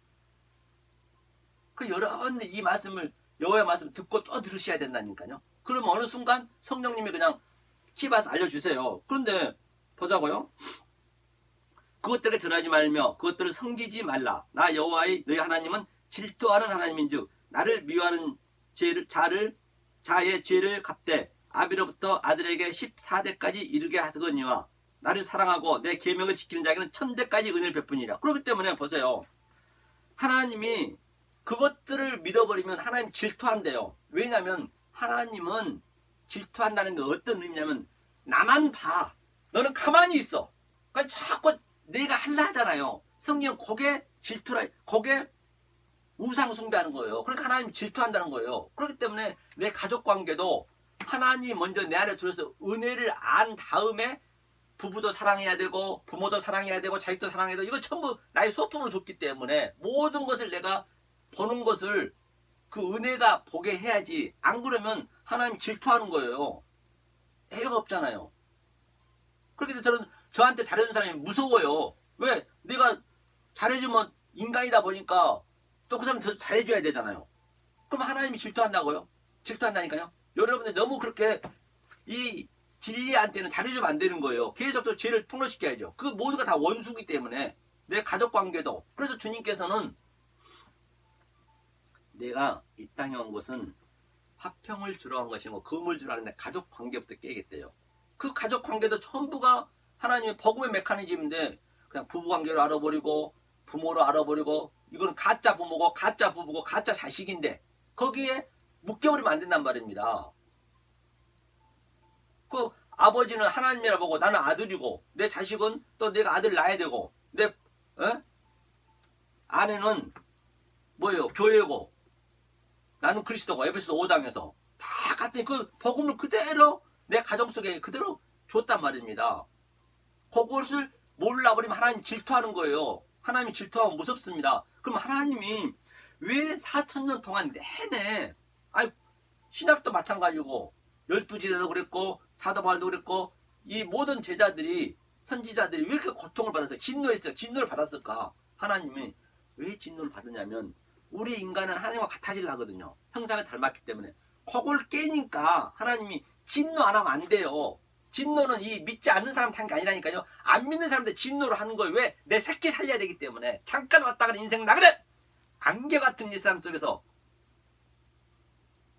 Speaker 1: 여러분들 이 말씀을, 여호와의 말씀을 듣고 또 들으셔야 된다니까요. 그럼 어느 순간 성령님이 그냥 키봐서 알려주세요. 그런데 보자고요. 그것들을 전하지 말며 그것들을 섬기지 말라. 나 여호와의 너희 하나님은 질투하는 하나님인즉 나를 미워하는 자의 죄를 갚되 아비로부터 아들에게 14대까지 이르게 하시거니와 나를 사랑하고 내 계명을 지키는 자에게는 1000대까지 은혜를 베푸니라. 그렇기 때문에 보세요. 하나님이 그것들을 믿어버리면 하나님 질투한대요. 왜냐하면 하나님은 질투한다는 게 어떤 의미냐면, 나만 봐. 너는 가만히 있어. 그러니까 자꾸 내가 할라 하잖아요. 성경 그게 질투라, 그게 우상 숭배하는 거예요. 그러니까 하나님 질투한다는 거예요. 그렇기 때문에 내 가족 관계도 하나님이 먼저 내 안에 들어서 은혜를 안 다음에 부부도 사랑해야 되고 부모도 사랑해야 되고 자식도 사랑해야 되고, 이거 전부 나의 소품으로 줬기 때문에 모든 것을 내가 보는 것을 그 은혜가 보게 해야지. 안 그러면 하나님 질투하는 거예요. 애가 없잖아요. 그렇게 저는 저한테 잘해준 사람이 무서워요. 왜? 내가 잘해주면 인간이다 보니까 또 그 사람 더 잘해줘야 되잖아요. 그럼 하나님이 질투한다고요? 질투한다니까요. 여러분들 너무 그렇게 이 진리한테는 잘해주면 안 되는 거예요. 계속 또 죄를 폭로시켜야죠. 그 모두가 다 원수기 때문에 내 가족 관계도. 그래서 주님께서는 내가 이 땅에 온 것은 화평을 주러 온 것이고 금을 주러 하는데 가족 관계부터 깨겠대요. 그 가족 관계도 전부가 하나님의 복음의 메커니즘인데 그냥 부부 관계로 알아버리고 부모로 알아버리고 이거는 가짜 부모고 가짜 부부고 가짜 자식인데 거기에 묶여버리면 안 된단 말입니다. 그 아버지는 하나님이라 보고 나는 아들이고 내 자식은 또 내가 아들 낳아야 되고 내 아내는 뭐예요? 교회고 나는 그리스도고 에베소 5장에서 다 같은 그 복음을 그대로 내 가정 속에 그대로 줬단 말입니다. 그것을 몰라버리면 하나님 질투하는 거예요. 하나님이 질투하면 무섭습니다. 그럼 하나님이 왜 4,000년 동안 내내 신약도 마찬가지고 12지대도 그랬고 사도 바울도 그랬고 이 모든 제자들이 선지자들이 왜 이렇게 고통을 받았어요? 진노했어요. 진노를 받았을까? 하나님이 왜 진노를 받느냐면 우리 인간은 하나님과 같아지려 하거든요. 형상을 닮았기 때문에. 그걸 깨니까 하나님이 진노 안 하면 안 돼요. 진노는 이 믿지 않는 사람 탄 게 아니라니까요. 안 믿는 사람들 진노를 하는 거예요. 왜? 내 새끼 살려야 되기 때문에. 잠깐 왔다 가는 인생 나그네! 안개 같은 일상 속에서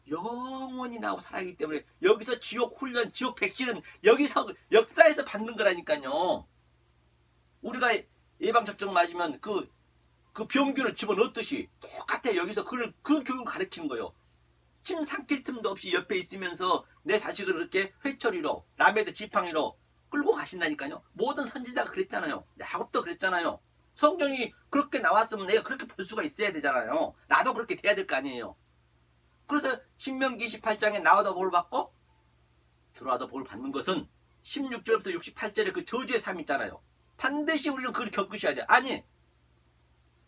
Speaker 1: 영원히 나오고 살아가기 때문에 여기서 지옥 훈련, 지옥 백신은 여기서 역사에서 받는 거라니까요. 우리가 예방접종 맞으면 그 병균을 집어넣듯이 똑같아. 여기서 그 교육을 가르치는 거예요. 침 삼킬 틈도 없이 옆에 있으면서 내 자식을 이렇게 회초리로 라메드 지팡이로 끌고 가신다니까요. 모든 선지자가 그랬잖아요. 야곱도 그랬잖아요. 성경이 그렇게 나왔으면 내가 그렇게 볼 수가 있어야 되잖아요. 나도 그렇게 돼야 될 거 아니에요. 그래서 신명기 28장에 나와도 복을 받고 들어와도 복을 받는 것은 16절부터 68절에 그 저주의 삶 있잖아요. 반드시 우리는 그걸 겪으셔야 돼요. 아니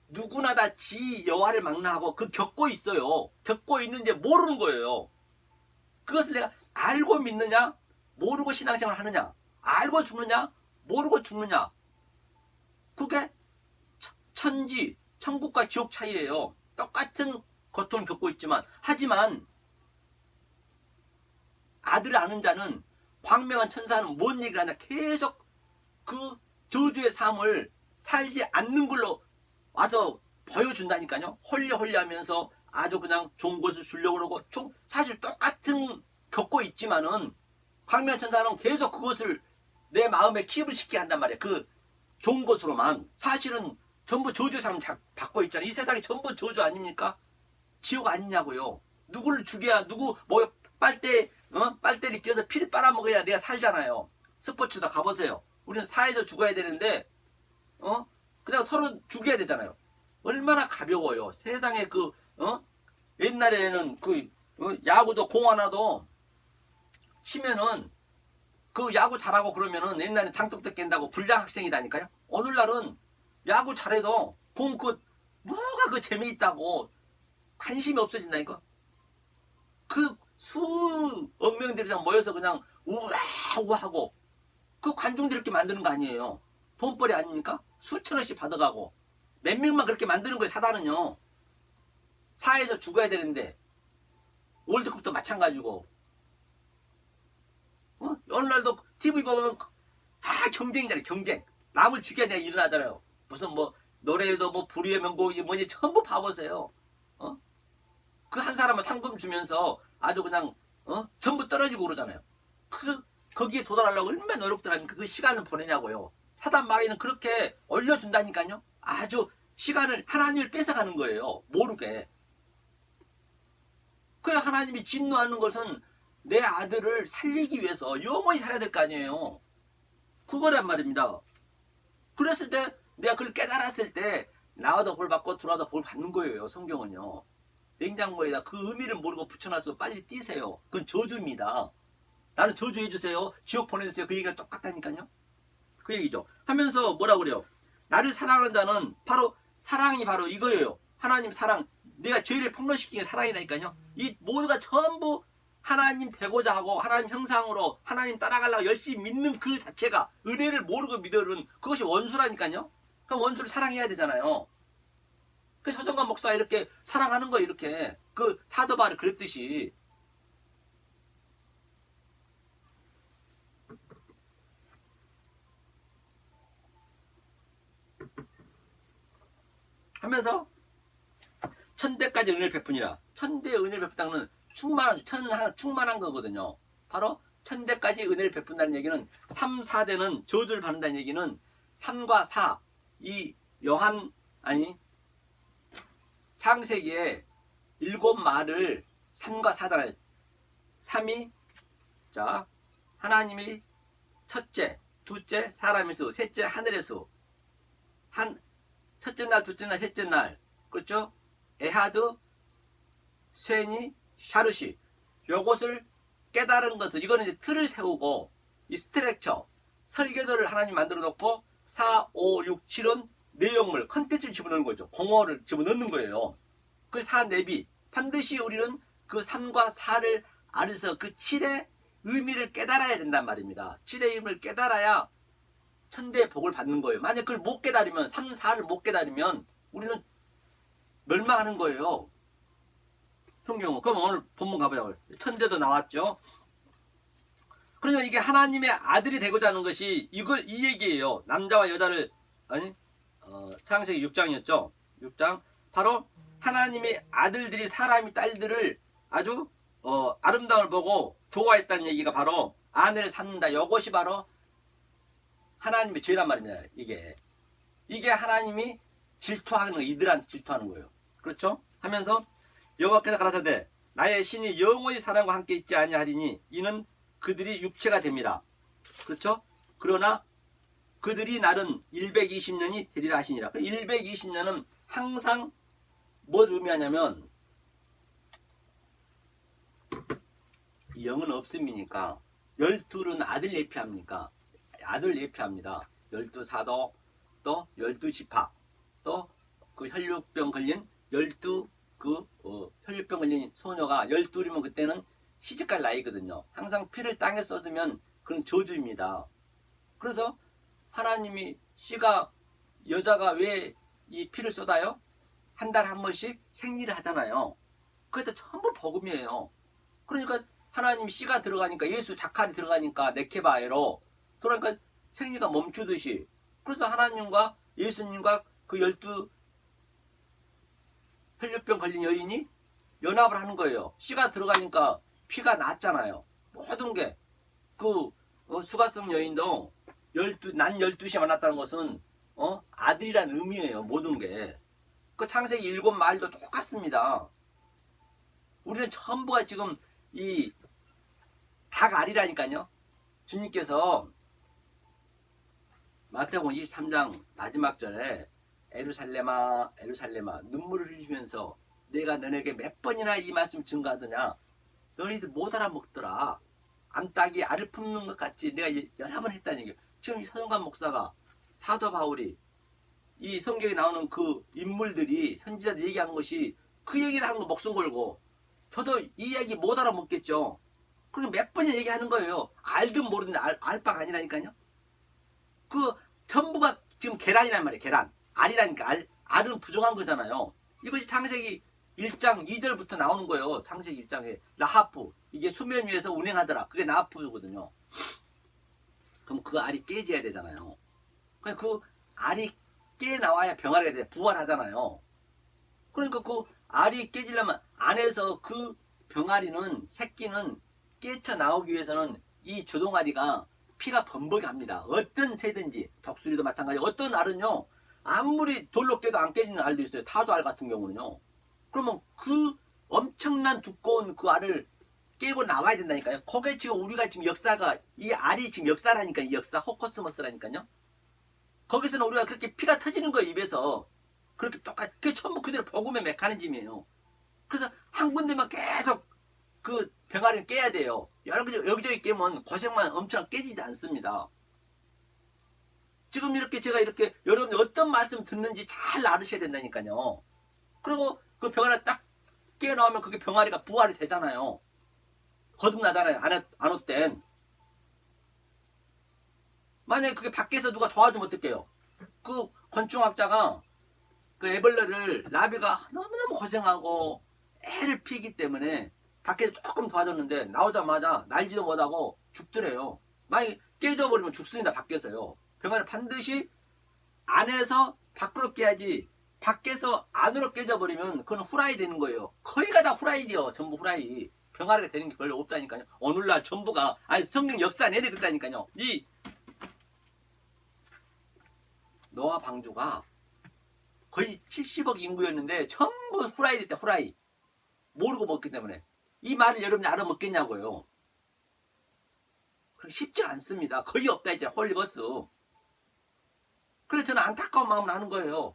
Speaker 1: 누구나 다 지 여호와를 망라하고 그 겪고 있어요. 겪고 있는지 모르는 거예요. 그것을 내가 알고 믿느냐 모르고 신앙생활을 하느냐 알고 죽느냐 모르고 죽느냐 그게 천지 천국과 지옥 차이예요. 똑같은 고통을 겪고 있지만 하지만 아들을 아는 자는 광명한 천사는 뭔 얘기를 하냐 계속 그 저주의 삶을 살지 않는 걸로 와서 보여준다니까요. 홀려홀려 하면서 아주 그냥 좋은 것을 주려고 그러고 사실 똑같은 겪고 있지만은 광명한 천사는 계속 그것을 내 마음에 키입을 시키게 한단 말이에요. 그 좋은 것으로만. 사실은 전부 저주의 삶을 받고 있잖아요. 이 세상이 전부 저주 아닙니까? 지옥 아니냐고요. 누구를 죽여야 누구 뭐 빨대를 끼워서 피를 빨아먹어야 내가 살잖아요. 스포츠도 가보세요. 우리는 사회에서 죽어야 되는데 그냥 서로 죽여야 되잖아요. 얼마나 가벼워요. 세상에 옛날에는 야구도 공 하나도 치면은 그 야구 잘하고 그러면은 옛날에는 장독대 깬다고 불량 학생이라니까요. 오늘날은 야구 잘해도 공 뭐가 재미있다고 관심이 없어진다니까. 수억 명들이랑 모여서 그냥 우와 하고 그 관중들 이렇게 만드는 거 아니에요. 돈벌이 아닙니까? 수천 원씩 받아가고 몇 명만 그렇게 만드는 거예요. 사단은요. 사회에서 죽어야 되는데 월드컵도 마찬가지고 어느 날도 TV 보면 다 경쟁이잖아요. 경쟁. 남을 죽여야 내가 일어나잖아요. 무슨 노래에도 불의의 명곡이 뭐니 전부 봐보세요. 그 한 사람은 상금 주면서 아주 그냥 전부 떨어지고 그러잖아요. 거기에 도달하려고 얼마나 노력들 하니까 그 시간을 보내냐고요. 사단 마귀는 그렇게 올려준다니까요. 아주 시간을 하나님을 뺏어가는 거예요. 모르게. 그래 하나님이 진노하는 것은 내 아들을 살리기 위해서 영원히 살아야 될 거 아니에요. 그거란 말입니다. 그랬을 때 내가 그걸 깨달았을 때 나와도 볼 받고 들어와도 볼 받는 거예요. 성경은요. 냉장고에다 그 의미를 모르고 붙여놔서 빨리 띄세요. 그건 저주입니다. 나는 저주해주세요. 지옥 보내주세요. 그 얘기가 똑같다니까요. 그 얘기죠. 하면서 뭐라 그래요? 나를 사랑하는 자는 사랑이 바로 이거예요. 하나님 사랑. 내가 죄를 폭로시키는 게 사랑이라니까요. 이 모두가 전부 하나님 되고자 하고 하나님 형상으로 하나님 따라가려고 열심히 믿는 그 자체가 은혜를 모르고 믿어는 그것이 원수라니까요. 그럼 원수를 사랑해야 되잖아요. 그 서정관 목사가 이렇게 사랑하는 거예요. 이렇게 그 사도 바울이 그랬듯이. 하면서 천대까지 은혜를 베푸니라. 천대의 은혜를 베푼다는 충만한 거거든요. 바로 천대까지 은혜를 베푼다는 얘기는 3, 4대는 저주를 받는다는 얘기는 3과 4, 이 창세기에 7말을 3과 4잖아요. 3이 자 하나님이 첫째, 둘째 사람의 수, 셋째 하늘의 수. 첫째 날, 둘째 날, 셋째 날. 그렇죠? 에하드, 쇠니, 샤르시. 요것을 깨달은 것을, 이거는 이제 틀을 세우고, 이 스트렉처, 설계도를 하나님 만들어 놓고, 4, 5, 6, 7은 내용물, 컨텐츠를 집어넣는 거죠. 공허를 집어넣는 거예요. 그 4 내비. 반드시 우리는 그 3과 4를 알아서 그 7의 의미를 깨달아야 된단 말입니다. 7의 의미를 깨달아야 천대의 복을 받는 거예요. 만약 그걸 못 깨달으면, 3, 4를 못 깨달으면 우리는 멸망하는 거예요. 성경은. 그럼 오늘 본문 가보자고요. 천대도 나왔죠. 그러니까 이게 하나님의 아들이 되고자 하는 것이 이 얘기예요. 남자와 여자를 창세기 6장이었죠. 6장. 바로 하나님의 아들들이 사람이 딸들을 아주 아름다움을 보고 좋아했다는 얘기가 바로 아내를 삼는다. 이것이 바로 하나님의 죄란 말입니다. 이게 하나님이 질투하는 거예요. 이들한테 질투하는 거예요. 그렇죠? 하면서 여호와께서 가라사대 나의 신이 영원히 사람과 함께 있지 아니하리니 이는 그들이 육체가 됩니다. 그렇죠? 그러나 그들이 날은 120년이 되리라 하시니라. 120년은 항상 뭘 의미하냐면 영은 없음이니까 12는 아들 예표합니까? 아들 예표합니다. 12사도 또 12지파 또 그 혈류병 걸린 12혈류병 걸린 소녀가 12이면 그때는 시집갈 나이거든요. 항상 피를 땅에 쏟으면 그런 저주입니다. 그래서 하나님이 여자가 왜 이 피를 쏟아요? 한 달에 한 번씩 생리를 하잖아요. 그게 전부 복음이에요. 그러니까 하나님 씨가 들어가니까 예수 자칼이 들어가니까 네케바에로 그러니까 생리가 멈추듯이 그래서 하나님과 예수님과 그 12 혈류병 걸린 여인이 연합을 하는 거예요. 씨가 들어가니까 피가 났잖아요. 모든 게 그 수가성 여인도 난 12시에 만났다는 것은 아들이란 의미예요. 모든 게. 그 창세기 7말도 똑같습니다. 우리는 전부가 지금 이 닭알이라니까요. 주님께서 마태복음 23장 마지막 절에 에루살렘아 에루살렘아 눈물을 흘리면서 내가 너네에게 몇 번이나 이 말씀 증거하더냐 너희들 못 알아먹더라. 암탉이 알을 품는 것 같이 내가 여러 번 했다는 얘기예요. 지금 이 서정관 목사가 사도 바울이 이 성경에 나오는 그 인물들이 선지자들 얘기한 것이 그 얘기를 하는 거 목숨 걸고 저도 이 얘기 못 알아먹겠죠. 그럼 몇 번이나 얘기하는 거예요. 알든 모르든 알 바가 아니라니까요. 그 전부가 지금 계란이란 말이에요. 계란. 알이라니까 알은 부정한 거잖아요. 이것이 창세기 1장 2절부터 나오는 거예요. 창세기 1장에 라하프 이게 수면 위에서 운행하더라. 그게 라하프거든요. 그럼 그 알이 깨져야 되잖아요. 그러니까 그 알이 깨 나와야 병아리가 돼 부활하잖아요. 그러니까 그 알이 깨지려면 안에서 그 병아리는 새끼는 깨쳐 나오기 위해서는 이 조동아리가 피가 범벅합니다. 어떤 새든지 덕수리도 마찬가지. 어떤 알은요 아무리 돌로 깨도 안 깨지는 알도 있어요. 타조알 같은 경우는요. 그러면 그 엄청난 두꺼운 그 알을 깨고 나와야 된다니까요. 거기에 지금 우리가 지금 역사가 이 알이 지금 역사라니까 이 역사 호코스머스라니까요. 거기서는 우리가 그렇게 피가 터지는 거예요. 입에서. 그렇게 똑같이 그게 전부 그대로 복음의 메커니즘이에요. 그래서 한 군데만 계속 그 병아리를 깨야 돼요. 여기저기 깨면 고생만 엄청 깨지지 않습니다. 지금 이렇게 제가 이렇게 여러분이 어떤 말씀 듣는지 잘 알으셔야 된다니까요. 그리고 그 병아리 딱 깨어나오면 그게 병아리가 부활이 되잖아요. 거듭나잖아요. 안 옷된. 만약에 그게 밖에서 누가 도와주면 어떡해요? 그 건축학자가 그 애벌레를 나비가 너무너무 고생하고 애를 피기 때문에 밖에서 조금 도와줬는데 나오자마자 날지도 못하고 죽더래요. 만약에 깨져버리면 죽습니다. 밖에서요. 병아리는 반드시 안에서 밖으로 깨야지 밖에서 안으로 깨져버리면 그건 후라이 되는 거예요. 거의가 다 후라이돼요. 전부 후라이. 병아리가 되는 게 별로 없다니까요. 오늘날 전부가 아니 성경 역사 내내 그랬다니까요. 이 노아 방주가 거의 70억 인구였는데 전부 후라이 됐다. 후라이. 모르고 먹기 때문에. 이 말을 여러분이 알아먹겠냐고요. 쉽지 않습니다. 거의 없다 이제 홀리버스. 그래서 저는 안타까운 마음을 하는 거예요.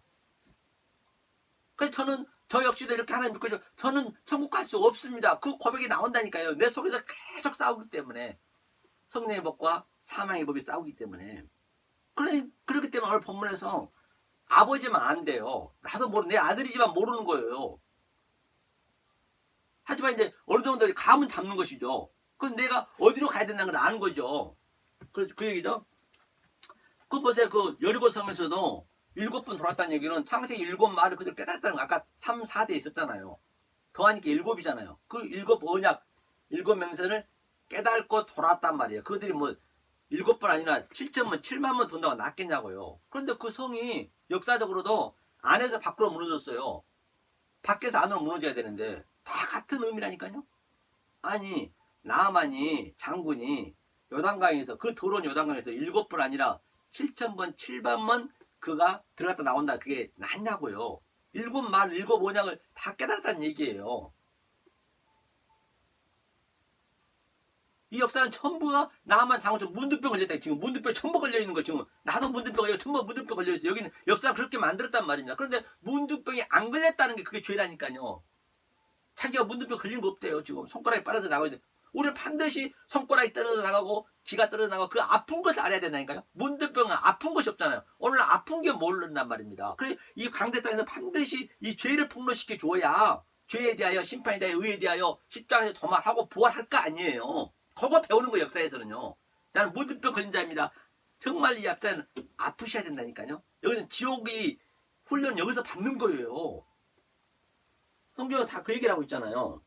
Speaker 1: 그래서 저는 저 역시도 이렇게 하나님 믿고 저는 천국 갈 수 없습니다. 그 고백이 나온다니까요. 내 속에서 계속 싸우기 때문에. 성령의 법과 사망의 법이 싸우기 때문에. 그렇기 때문에 오늘 본문에서 아버지만 안 돼요. 나도 모르는 내 아들이지만 모르는 거예요. 하지만 이제 어느 정도 감은 잡는 것이죠. 그럼 내가 어디로 가야 된다는 걸 아는 거죠. 그래서 그 얘기죠. 그 보세요. 그 여리고 성에서도 7번 돌았다는 얘기는 창세기 7마을을 그대로 깨달았다는 거 아까 3, 4대 있었잖아요. 더하니까 7이잖아요. 그 7 언약, 7명선을 깨닫고 돌았단 말이에요. 그들이 뭐 7번 아니라 7천번, 7만번 돈다고 낫겠냐고요. 그런데 그 성이 역사적으로도 안에서 밖으로 무너졌어요. 밖에서 안으로 무너져야 되는데 다 같은 의미라니까요. 아니 나만이 장군이 요단강에서 그 더러운 요단강에서 7번 아니라 7천번 7만번 그가 들어갔다 나온다. 그게 낫냐고요. 7말 7 언약을 다 깨달았다는 얘기예요. 이 역사는 전부가 나만 장군처럼 문둥병 걸렸다. 지금 문둥병 전부 걸려있는 거 지금 나도 문둥병 걸려 전부 문둥병 걸려있어. 여기는 역사를 그렇게 만들었단 말입니다. 그런데 문둥병이 안 걸렸다는 게 그게 죄라니까요. 자기가 문둥병 걸린 거 없대요. 지금 손가락이 빨아서 나가야 돼. 우리는 반드시 손가락이 떨어져 나가고 기가 떨어져 나가고 그 아픈 것을 알아야 된다니까요. 문둥병은 아픈 것이 없잖아요. 오늘 아픈 게 모른단 말입니다. 그래 이 강대 땅에서 반드시 이 죄를 폭로시켜 줘야 죄에 대하여 심판에 대하여 의에 대하여 십자가에서 도말하고 부활할 거 아니에요. 그거 배우는 거 역사에서는요. 나는 문둥병 걸린 자입니다. 정말 이 약자는 아프셔야 된다니까요. 여기는 지옥이 훈련 여기서 받는 거예요. 성경은 다 그 얘기를 하고 있잖아요.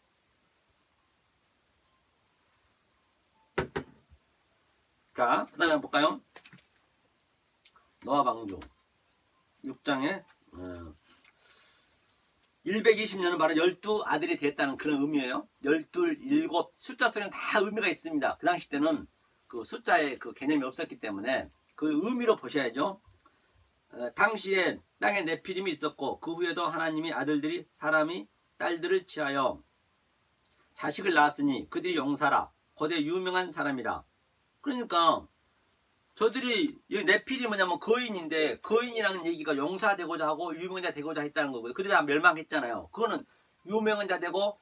Speaker 1: 자, 그 다음에 한번 볼까요? 노아 방주 6장에 120년은 바로 12아들이 됐다는 그런 의미예요. 12, 7 숫자 속에는 다 의미가 있습니다. 그 당시 때는 그 숫자의 그 개념이 없었기 때문에 그 의미로 보셔야죠. 당시에 땅에 네피림이 있었고 그 후에도 하나님이 아들들이 사람이 딸들을 취하여 자식을 낳았으니 그들이 용사라 고대 유명한 사람이라. 그러니까 저들이 네필이 뭐냐면 거인인데 거인이라는 얘기가 용사되고자 하고 유명한 자 되고자 했다는 거고요. 그들이 다 멸망했잖아요. 그거는 유명한 자 되고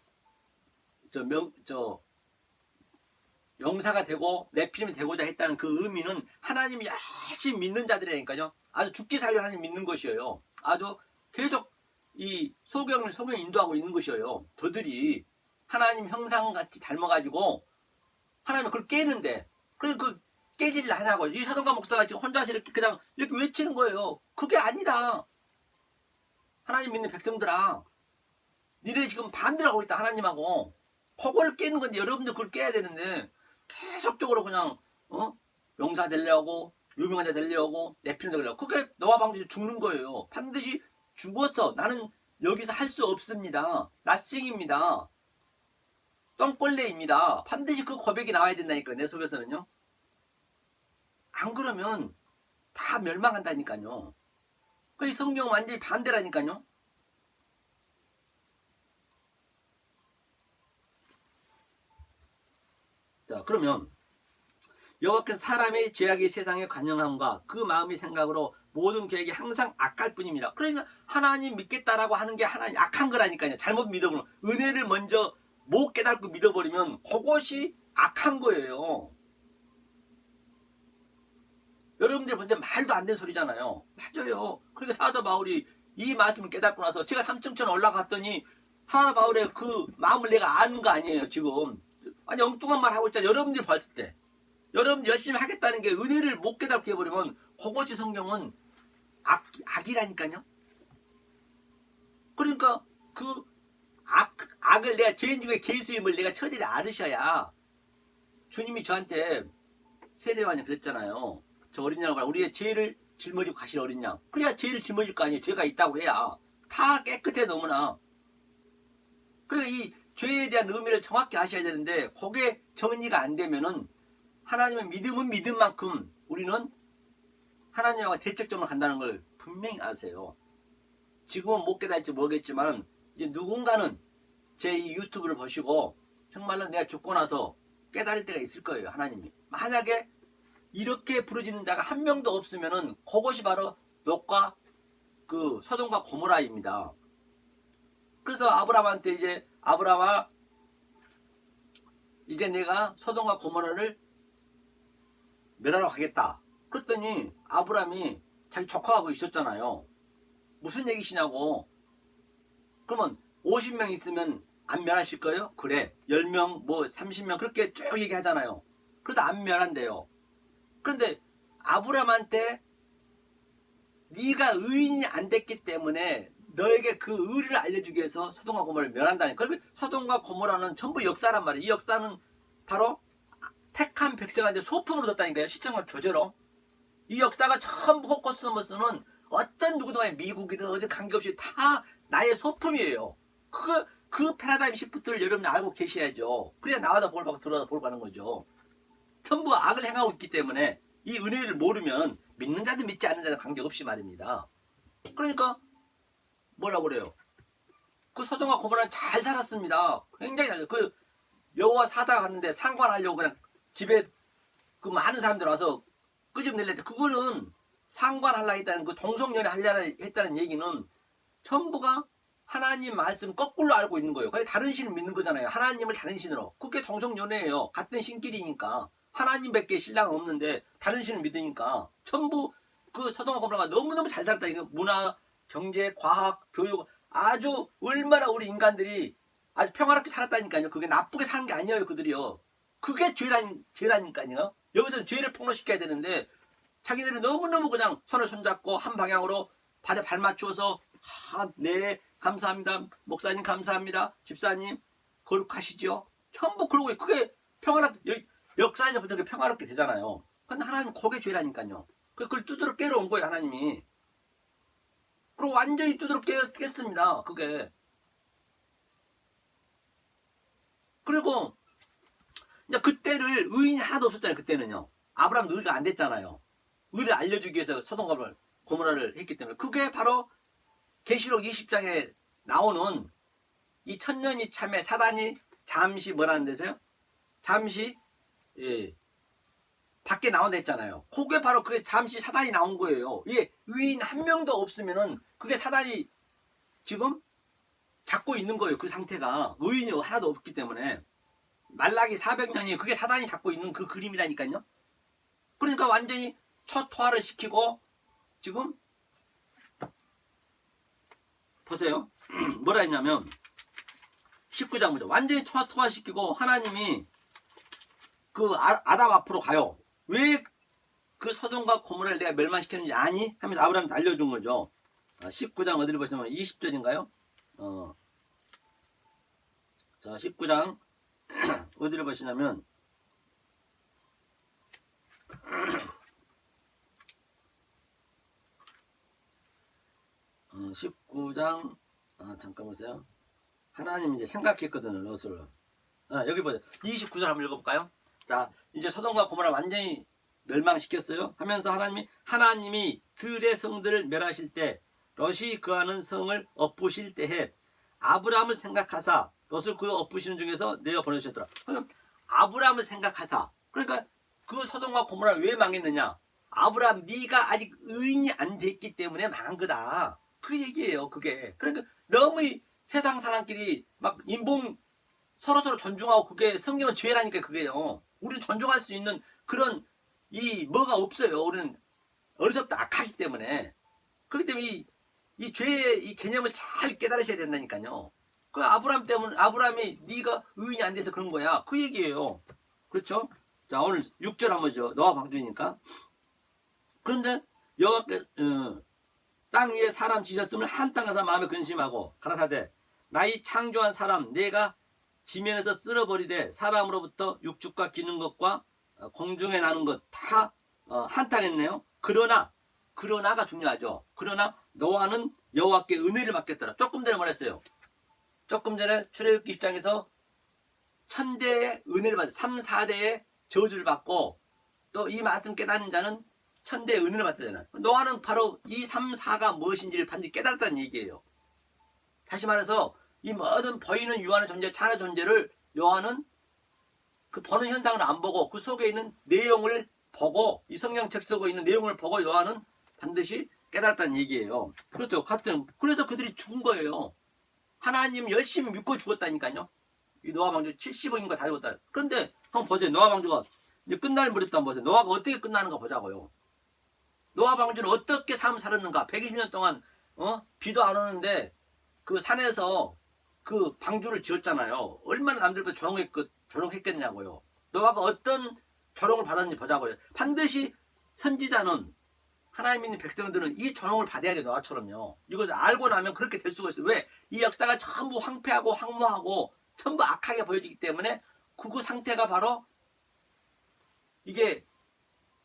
Speaker 1: 용사가 되고 네필이 되고자 했다는 그 의미는 하나님이 열심히 믿는 자들이라니까요. 아주 죽기 살려 하나님 믿는 것이에요. 아주 계속 이 소경을 인도하고 있는 것이에요. 저들이 하나님 형상같이 닮아가지고 하나님은 그걸 깨는데 그래서 그 깨지를 하냐고. 이 사동가 목사가 지금 혼자 이렇게 그냥 이렇게 외치는 거예요. 그게 아니다. 하나님 믿는 백성들아, 니네 지금 반대로 하고 있다. 하나님하고 그걸 깨는 건데 여러분들 그걸 깨야 되는데 계속적으로 그냥 용사 되려고 유명한 자 되려고 내피는 되려고 그게 노아 방주에서 죽는 거예요. 반드시 죽어서 나는 여기서 할 수 없습니다. 낯생입니다. 똥걸레입니다. 반드시 그 고백이 나와야 된다니까요. 내 속에서는요. 안 그러면 다 멸망한다니까요. 그 성경은 완전히 반대라니까요. 자, 그러면 여호와께서 사람의 죄악이 세상에 관영함과 그 마음의 생각으로 모든 계획이 항상 악할 뿐입니다. 그러니까 하나님 믿겠다라고 하는 게 하나님 악한 거라니까요. 잘못 믿어버리면 은혜를 먼저 못 깨닫고 믿어버리면 그것이 악한 거예요. 여러분들 먼저 말도 안 되는 소리잖아요. 맞아요. 그러니까 사도 바울이 이 말씀을 깨닫고 나서 제가 3층천 올라갔더니 사도 바울의 그 마음을 내가 아는 거 아니에요. 지금 아니 엉뚱한 말 하고 있잖아요. 여러분들이 봤을 때 여러분들 열심히 하겠다는 게 은혜를 못 깨닫게 해버리면 그것이 성경은 악이라니까요. 그러니까 그 악을 내가 죄인 중에 계수임을 내가 처절히 알으셔야 주님이 저한테 세례요한이 그랬잖아요. 저 어린 양을 우리의 죄를 짊어지고 가실 어린 양. 그래야 죄를 짊어질 거 아니에요. 죄가 있다고 해야 다 깨끗해 너무나. 그러니까 이 죄에 대한 의미를 정확히 아셔야 되는데 그게 정리가 안 되면은 하나님의 믿음은 믿음 만큼 우리는 하나님과 대척점을 간다는 걸 분명히 아세요. 지금은 못 깨달을지 모르겠지만 이제 누군가는 제 이 유튜브를 보시고 정말로 내가 죽고 나서 깨달을 때가 있을 거예요. 하나님이. 만약에 이렇게 부르짖는 자가 한 명도 없으면은 그것이 바로 롯과 그 소돔과 고모라입니다. 그래서 아브라함한테 이제 아브라함아 이제 내가 소돔과 고모라를 멸하러 가겠다. 그랬더니 아브라함이 자기 조카하고 있었잖아요. 무슨 얘기시냐고. 그러면 50명 있으면 안 멸하실 거예요? 그래. 10명 뭐 30명 그렇게 쭉 얘기하잖아요. 그래도 안 멸한대요. 그런데 아브라함한테 네가 의인이 안 됐기 때문에 너에게 그 의를 알려주기 위해서 소돔과 고모라를 멸한다니. 그러면 소돔과 고모라는 전부 역사란 말이에요. 이 역사는 바로 택한 백성한테 소품으로 줬다니까요. 시청과 교제로. 이 역사가 전부 호커스머스는 어떤 누구도 간에 미국이든 어디 관계없이 다 나의 소품이에요. 그 패러다임 시프트를 여러분이 알고 계셔야죠. 그래야 나와다 볼 받고 들어다 볼 가는 거죠. 전부 악을 행하고 있기 때문에 이 은혜를 모르면 믿는 자도 믿지 않는 자도 관계없이 말입니다. 그러니까 뭐라고 그래요? 그 소돔과 고모라는 잘 살았습니다. 굉장히 잘. 그 여호와 사자 가는데 상관하려고 그냥 집에 그 많은 사람들 와서 끄집내려 때 그거는 상관하려 했다는 그 동성연애 하려 했다는 얘기는 전부가 하나님 말씀 거꾸로 알고 있는 거예요. 그게 다른 신을 믿는 거잖아요. 하나님을 다른 신으로. 그게 동성연애예요. 같은 신끼리니까. 하나님밖에 신랑 없는데 다른 신을 믿으니까 전부 그 소돔과 고모라가 너무너무 잘 살았다. 이거 문화, 경제, 과학, 교육 아주 얼마나 우리 인간들이 아주 평화롭게 살았다니까요. 그게 나쁘게 사는 게 아니에요. 그들이요. 그게 죄라니까요. 여기서는 죄를 폭로시켜야 되는데 자기들이 너무너무 그냥 손을 손잡고 한 방향으로 발에 발 맞추어서 네 감사합니다. 목사님 감사합니다. 집사님 거룩하시죠. 전부 그러고 그게 평화롭게 역사에서부터 그게 평화롭게 되잖아요. 근데 하나님 그게 죄라니까요. 그걸 두드러 깨러 온 거예요. 하나님이. 그리고 완전히 두드러 깼습니다. 그게. 그리고 이제 그때를 의인이 하나도 없었잖아요. 그때는요. 아브라함도 의가 안 됐잖아요. 의를 알려주기 위해서 소돔과 고모라를 했기 때문에 그게 바로 계시록 20장에 나오는 이 천년이 참에 사단이 잠시 뭐라는 데서요? 잠시 밖에 나온다 했잖아요. 그게 바로 그게 잠시 사단이 나온 거예요. 예, 의인 한 명도 없으면은 그게 사단이 지금 잡고 있는 거예요. 그 상태가 의인이 하나도 없기 때문에 말라기 400년이 그게 사단이 잡고 있는 그 그림이라니까요. 그러니까 완전히 초토화를 시키고 지금 보세요. 뭐라 했냐면 19장 보죠. 완전히 초토화시키고 하나님이 그 아담 앞으로 가요. 왜 그 소돔과 고모라를 내가 멸망시켰는지 아니? 하면서 아브라함한테 알려준 거죠. 19장 어디를 보시면 20절인가요? 자 19장 어디를 보시냐면 19장 잠깐 보세요. 하나님 이제 생각했거든요. 롯을. 여기 보세요. 29절 한번 읽어볼까요? 자 이제 소돔과 고모라 완전히 멸망시켰어요. 하면서 하나님이 들의 성들을 멸하실 때 롯이 거하는 성을 엎으실 때에 아브라함을 생각하사 롯을 그 엎으시는 중에서 내어 보내주셨더라. 그럼 아브라함을 생각하사 그러니까 그 소돔과 고모라 왜 망했느냐? 아브라함 네가 아직 의인이 안 됐기 때문에 망한 거다. 그 얘기예요. 그게. 그러니까 너무 세상 사람끼리 막 인봉 서로서로 존중하고 그게 성경은 죄라니까 그게요. 우리는 존중할 수 있는 그런 뭐가 없어요. 우리는 어려서부터 악하기 때문에. 그렇기 때문에 이 죄의 이 개념을 잘 깨달으셔야 된다니까요. 그 아브라함 때문에 아브라함이 네가 의인이 안 돼서 그런 거야. 그 얘기예요. 그렇죠? 자, 오늘 6절 한번 죠. 노아 방주니까. 그런데 여호와께서 땅 위에 사람 지셨음을 한탄하사 마음에 근심하고 가라사대 나이 창조한 사람 내가 지면에서 쓸어버리되 사람으로부터 육축과 기는 것과 공중에 나는 것 다 한탄했네요. 그러나가 중요하죠. 그러나 노아는 여호와께 은혜를 받겠더라. 조금 전에 말했어요. 조금 전에 출애굽기 10장에서 천대의 은혜를 받았어요. 3, 4대의 저주를 받고 또 이 말씀 깨닫는 자는 천대의 은혜를 받잖아요. 노아는 바로 이 3, 4가 무엇인지를 반드시 깨달았다는 얘기예요. 다시 말해서 이 모든 보이는 유한의 존재, 찬의 존재를 요한은 그 보는 현상을 안 보고 그 속에 있는 내용을 보고 이 성경책 속에 있는 내용을 보고 요한은 반드시 깨달았다는 얘기예요. 그렇죠. 그래서 그들이 죽은 거예요. 하나님 열심히 믿고 죽었다니까요. 이 노아 방주 70억인가 다 죽었다. 그런데 한번 보세요. 노아 방주가 이제 끝날 무렵도 한번 보세요. 노아가 어떻게 끝나는가 보자고요. 노아 방주는 어떻게 삶을 살았는가. 120년 동안 비도 안 오는데 그 산에서 그 방주를 지었잖아요. 얼마나 남들보다 조롱했겠냐고요. 노아가 어떤 조롱을 받았는지 보자고요. 반드시 선지자는 하나님 믿는 백성들은 이 조롱을 받아야 돼요. 노아처럼요. 이것을 알고 나면 그렇게 될 수가 있어요. 왜? 이 역사가 전부 황폐하고 황무하고 전부 악하게 보여지기 때문에 그 상태가 바로 이게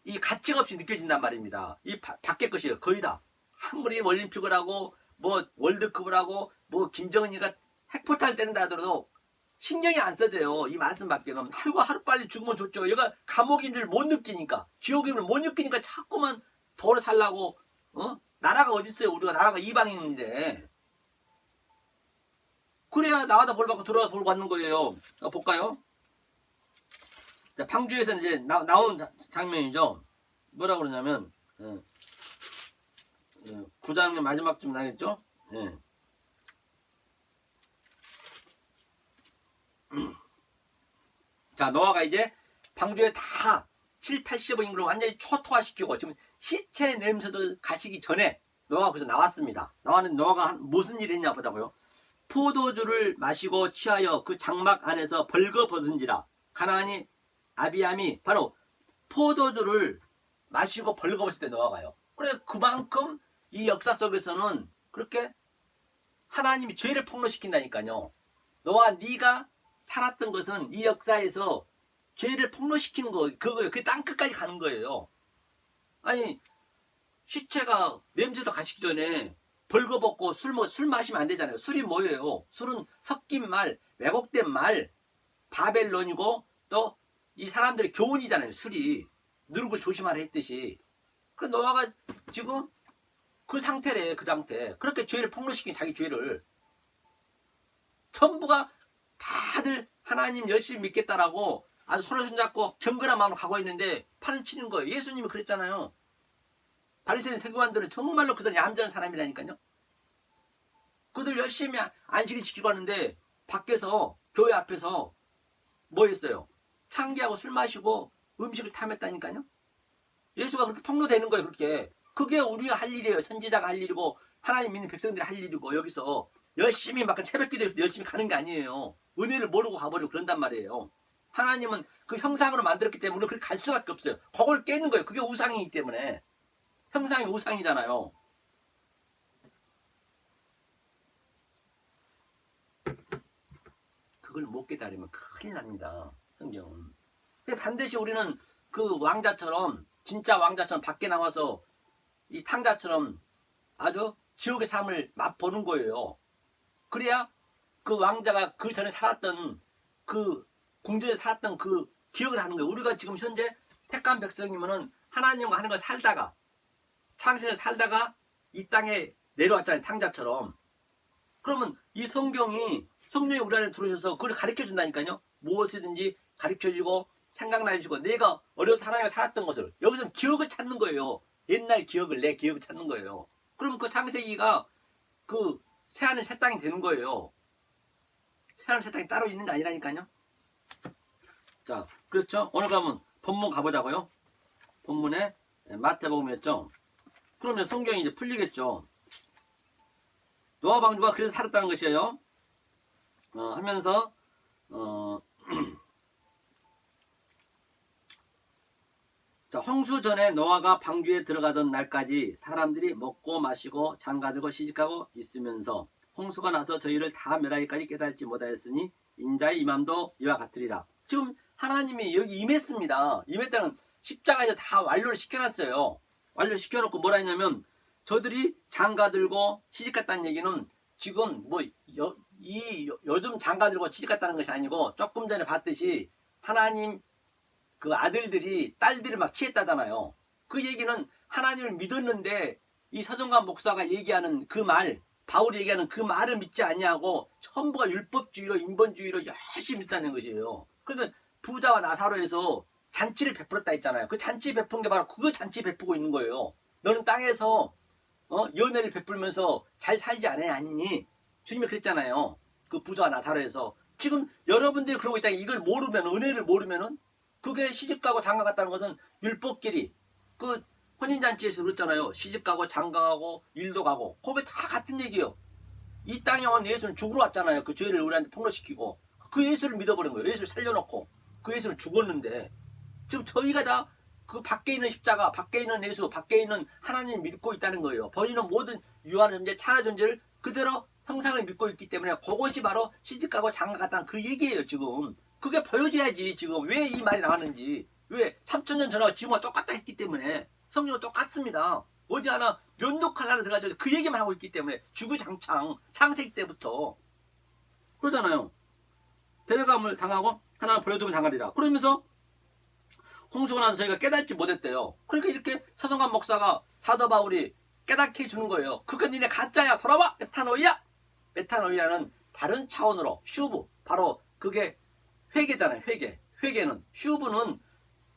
Speaker 1: 이 가치가 없이 느껴진단 말입니다. 이 밖의 것이에요. 거의 다. 아무리 올림픽을 하고 뭐 월드컵을 하고 뭐 김정은이가 핵포탈 때린다 하더라도 신경이 안 써져요. 이 말씀밖에는. 하루빨리 죽으면 좋죠. 얘가 감옥인 줄 못 느끼니까 지옥임을 못 느끼니까 자꾸만 더 살라고 나라가 어디 있어요. 우리가 나라가 이방인인데 그래야 나가다 볼 받고 들어가서 볼 받는 거예요. 볼까요? 자, 방주에서 이제 나온 장면이죠. 뭐라고 그러냐면 9장의 마지막쯤 나겠죠? 예. 자, 노아가 이제 방주에 다 7, 80억 인구를 완전히 초토화시키고 지금 시체 냄새도 가시기 전에 노아가 거기서 나왔습니다. 노아가 무슨 일을 했냐 보자고요. 포도주를 마시고 취하여 그 장막 안에서 벌거벗은지라. 가나안이 아비암이 바로 포도주를 마시고 벌거벗을 때 노아가요. 그래 그만큼 이 역사 속에서는 그렇게 하나님이 죄를 폭로시킨다니까요. 너와 네가 살았던 것은 이 역사에서 죄를 폭로시키는 그거예요. 그 땅끝까지 가는 거예요. 아니 시체가 냄새도 가시기 전에 벌거벗고 술 마시면 안 되잖아요. 술이 뭐예요? 술은 섞인 말, 왜곡된 말, 바벨론이고 또 이 사람들의 교훈이잖아요. 술이 누룩을 조심하라 했듯이. 그 노아가 지금 그 상태래. 그 상태. 그렇게 죄를 폭로시킨 자기 죄를 전부가 다들 하나님 열심히 믿겠다라고 아주 서로 손잡고 경건한 마음으로 가고 있는데 팔을 치는 거예요. 예수님이 그랬잖아요. 바리새인 세교관들은 정말로 그들 얌전한 사람이라니까요. 그들 열심히 안식일 지키고 하는데 밖에서 교회 앞에서 뭐 했어요? 창기하고 술 마시고 음식을 탐했다니까요. 예수가 그렇게 폭로되는 거예요. 그게 우리가 할 일이에요. 선지자가 할 일이고 하나님 믿는 백성들이 할 일이고 여기서 열심히 막 새벽기도 열심히 가는 게 아니에요. 은혜를 모르고 가버리고 그런단 말이에요. 하나님은 그 형상으로 만들었기 때문에 우리가 그렇게 갈 수밖에 없어요. 그걸 깨는 거예요. 그게 우상이기 때문에. 형상이 우상이잖아요. 그걸 못 깨달으면 큰일 납니다. 성경은. 근데 반드시 우리는 그 왕자처럼 진짜 왕자처럼 밖에 나와서 이 탕자처럼 아주 지옥의 삶을 맛보는 거예요. 그래야 그 왕자가 그 전에 살았던 그 궁전에 살았던 그 기억을 하는 거예요. 우리가 지금 현재 택한 백성이면은 하나님과 하는 걸 살다가 창세를 살다가 이 땅에 내려왔잖아요. 탕자처럼. 그러면 이 성경이 우리 안에 들어오셔서 그걸 가르쳐 준다니까요. 무엇이든지 가르쳐 주고 생각나게 주고 내가 어려서 하나님과 살았던 것을 여기서 기억을 찾는 거예요. 옛날 기억을 내 기억을 찾는 거예요. 그럼 그 창세기가 그 새하늘 새 땅이 되는 거예요. 새하늘 새 땅이 따로 있는 게 아니라니까요. 자, 그렇죠. 오늘 가면 본문 가보자고요. 본문에 마태복음이었죠. 그러면 성경이 이제 풀리겠죠. 노아 방주가 그래서 살았다는 것이에요. 하면서 자, 홍수 전에 노아가 방주에 들어가던 날까지 사람들이 먹고 마시고 장가들고 시집가고 있으면서 홍수가 나서 저희를 다 멸하기까지 깨달지 못하였으니 인자의 임함도 이와 같으리라. 지금 하나님이 여기 임했습니다. 임했다는 십자가에서 다 완료를 시켜놨어요. 완료시켜놓고 뭐라 했냐면 저들이 장가들고 시집갔다는 얘기는 지금 뭐 요즘 장가들고 시집갔다는 것이 아니고 조금 전에 봤듯이 하나님 그 아들들이 딸들을 막 취했다잖아요. 그 얘기는 하나님을 믿었는데 이 서정관 목사가 얘기하는 그 말, 바울이 얘기하는 그 말을 믿지 아니하고 전부가 율법주의로 인본주의로 열심히 믿다는 것이에요. 그러니까 부자와 나사로에서 잔치를 베풀었다 했잖아요. 그 잔치 베푼 게 바로 그거 잔치 베푸고 있는 거예요. 너는 땅에서 연애를 베풀면서 잘 살지 않았니? 주님이 그랬잖아요. 그 부자와 나사로에서. 지금 여러분들이 그러고 있다. 이걸 모르면, 은혜를 모르면은 그게 시집가고 장가갔다는 것은 율법끼리 그 혼인잔치에서 그랬잖아요. 시집가고 장가가고 일도 가고 그게 다 같은 얘기예요. 이 땅에 온 예수는 죽으러 왔잖아요. 그 죄를 우리한테 폭로시키고 그 예수를 믿어버린 거예요. 예수를 살려놓고 그 예수는 죽었는데 지금 저희가 다 그 밖에 있는 십자가, 밖에 있는 예수, 밖에 있는 하나님 믿고 있다는 거예요. 본인은 모든 유한 존재, 찬하 존재를 그대로 형상을 믿고 있기 때문에 그것이 바로 시집가고 장가갔다는 그 얘기예요. 지금 그게 보여줘야지. 지금 왜 이 말이 나왔는지, 왜 3000년 전하고 지금과 똑같다 했기 때문에 성경은 똑같습니다. 어디 하나 면도칼 하나 들어가지고 그 얘기만 하고 있기 때문에 주구장창 창세기 때부터 그러잖아요. 데려감을 당하고 하나는 버려두면 당하리라. 그러면서 홍수가 나서 저희가 깨닫지 못했대요. 그러니까 이렇게 서성관 목사가 사도 바울이 깨닫게 해주는 거예요. 그건 니네 가짜야. 돌아와. 메타노이야. 메타노이아는 다른 차원으로 슈브, 바로 그게 회개잖아요. 회개는 슈브는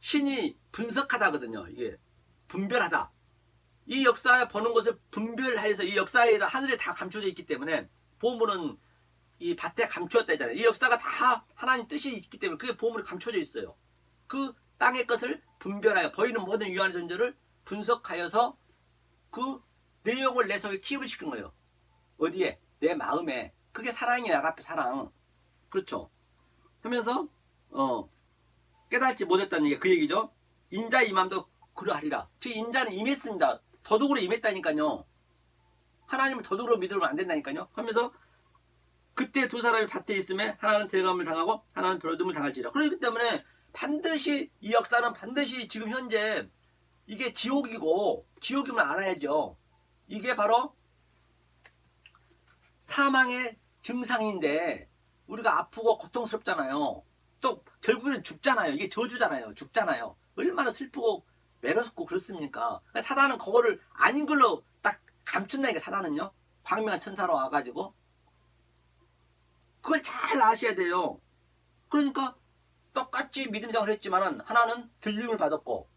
Speaker 1: 신이 분석하다거든요. 이게 분별하다. 이 역사에 보는 것을 분별해서 이 역사에 하늘에 다 감춰져 있기 때문에 보물은 이 밭에 감추었다 했잖아요. 이 역사가 다 하나님 뜻이 있기 때문에 그게 보물이 감춰져 있어요. 그 땅의 것을 분별하여 보이는 모든 유한의 존재를 분석하여서 그 내용을 내 속에 키입을 시킨 거예요. 어디에? 내 마음에. 그게 사랑이에요. 아가페 사랑. 그렇죠. 하면서 깨닫지 못했다는 얘기, 그 얘기죠. 인자 임함도 그러하리라. 즉 인자는 임했습니다. 도둑으로 임했다니까요. 하나님을 도둑으로 믿으면 안 된다니까요. 하면서 그때 두 사람이 밭에 있음에 하나는 데려감을 당하고 하나는 버려둠을 당할지라. 그렇기 때문에 반드시 이 역사는 반드시 지금 현재 이게 지옥이고, 지옥임을 알아야죠. 이게 바로 사망의 증상인데 우리가 아프고 고통스럽잖아요. 또 결국에는 죽잖아요. 이게 저주잖아요. 죽잖아요. 얼마나 슬프고 외롭고 그렇습니까? 사단은 그거를 아닌 걸로 딱 감춘다니까. 사단은요, 광명한 천사로 와가지고 그걸 잘 아셔야 돼요. 그러니까 똑같이 믿음 생활을 했지만은 하나는 들림을 받았고,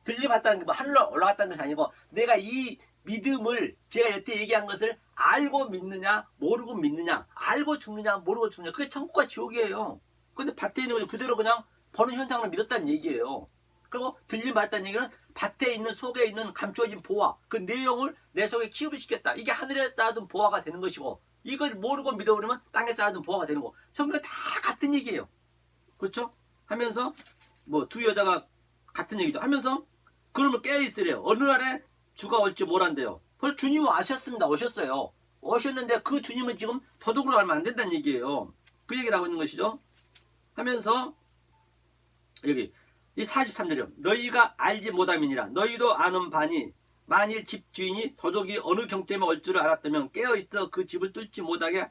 Speaker 1: 들림 받다는 게 뭐 하늘로 올라갔다는 것이 아니고 내가 이 믿음을 제가 여태 얘기한 것을 알고 믿느냐 모르고 믿느냐, 알고 죽느냐 모르고 죽느냐, 그게 천국과 지옥이에요. 근데 밭에 있는 걸 그대로 그냥 보는 현상을 믿었다는 얘기예요. 그리고 들림 받았다는 얘기는 밭에 있는 속에 있는 감추어진 보화, 그 내용을 내 속에 키움을 시켰다. 이게 하늘에 쌓아둔 보화가 되는 것이고, 이걸 모르고 믿어버리면 땅에 쌓아둔 보화가 되는 거. 전부 다 같은 얘기예요. 그렇죠? 하면서 뭐 두 여자가 같은 얘기죠. 하면서 그러면 깨어있으래요. 어느 날에 주가 올지 모른대요. 벌써 주님은 오셨어요. 오셨는데 그 주님은 지금 도둑으로 알면 안 된다는 얘기예요. 그 얘기를 하고 있는 것이죠. 하면서 여기 이 43절이요. 너희가 알지 못함이니라. 너희도 아는 바니 만일 집 주인이 도둑이 어느 경점에 올 줄을 알았다면 깨어있어 그 집을 뚫지 못하게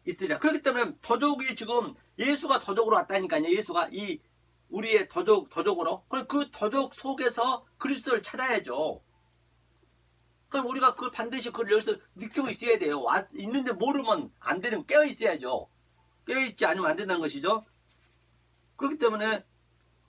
Speaker 1: 있으리라. 그렇기 때문에 도둑이 지금 예수가 도둑으로 왔다니까요. 예수가 이 우리의 도둑으로. 그럼 그 도둑 속에서 그리스도를 찾아야죠. 그럼 우리가 그 반드시 그걸 여기서 느끼고 있어야 돼요. 있는데 모르면 안 되는, 깨어 있어야죠. 깨어있지 않으면 안 된다는 것이죠. 그렇기 때문에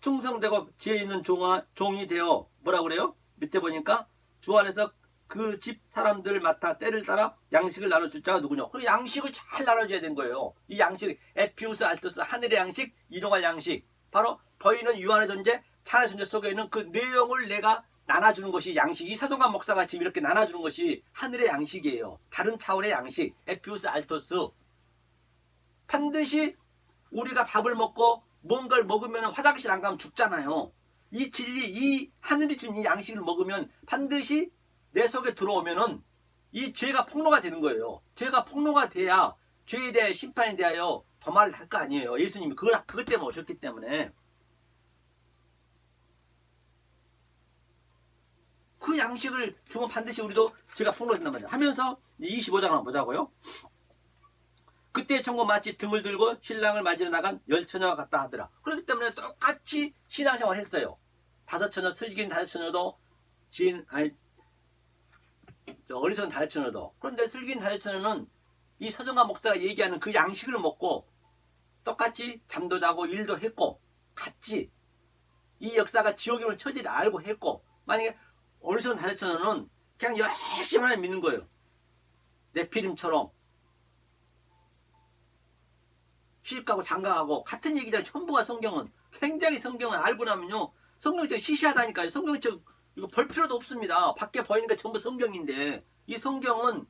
Speaker 1: 충성되고 지혜 있는 종이 되어 뭐라고 그래요? 밑에 보니까 주 안에서 그 집 사람들 맡아 때를 따라 양식을 나눠줄 자가 누구냐. 그리고 양식을 잘 나눠줘야 되는 거예요. 이 양식, 에피우스 알토스, 하늘의 양식, 이동할 양식, 바로 보이는 유한의 존재, 찬의 존재 속에 있는 그 내용을 내가 나눠주는 것이 양식. 이 사도관 목사가 지금 이렇게 나눠주는 것이 하늘의 양식이에요. 다른 차원의 양식, 에피우스 알토스. 반드시 우리가 밥을 먹고 뭔가를 먹으면 화장실 안 가면 죽잖아요. 이 진리, 이 하늘이 준 이 양식을 먹으면 반드시 내 속에 들어오면은 이 죄가 폭로가 되는 거예요. 죄가 폭로가 돼야 죄에 대해 심판에 대하여 더 말을 할 거 아니에요. 예수님이 그것 때문에 오셨기 때문에. 그 양식을 주면 반드시 우리도 죄가 폭로된단 말이야. 하면서 25장 한번 보자고요. 그때 천국 마치 등을 들고 신랑을 맞으러 나간 열 처녀와 같다 하더라. 그렇기 때문에 똑같이 신앙생활을 했어요. 다섯 처녀, 슬기인 다섯 처녀도 어리석은 다섯 처녀도. 그런데 슬기인 다섯 처녀는 이 서정관 목사가 얘기하는 그 양식을 먹고 똑같이 잠도 자고 일도 했고 같이 이 역사가 지옥임을 처지를 알고 했고, 만약에 어리석은 다섯 처녀는 그냥 열심히 하나님 믿는 거예요. 네피림처럼 시집가고 장가가고 같은 얘기잖아요. 전부가 성경은 굉장히 성경은 알고 나면요 성경책 시시하다니까요. 성경책 이거 볼 필요도 없습니다. 밖에 보이는 게 전부 성경인데 이 성경은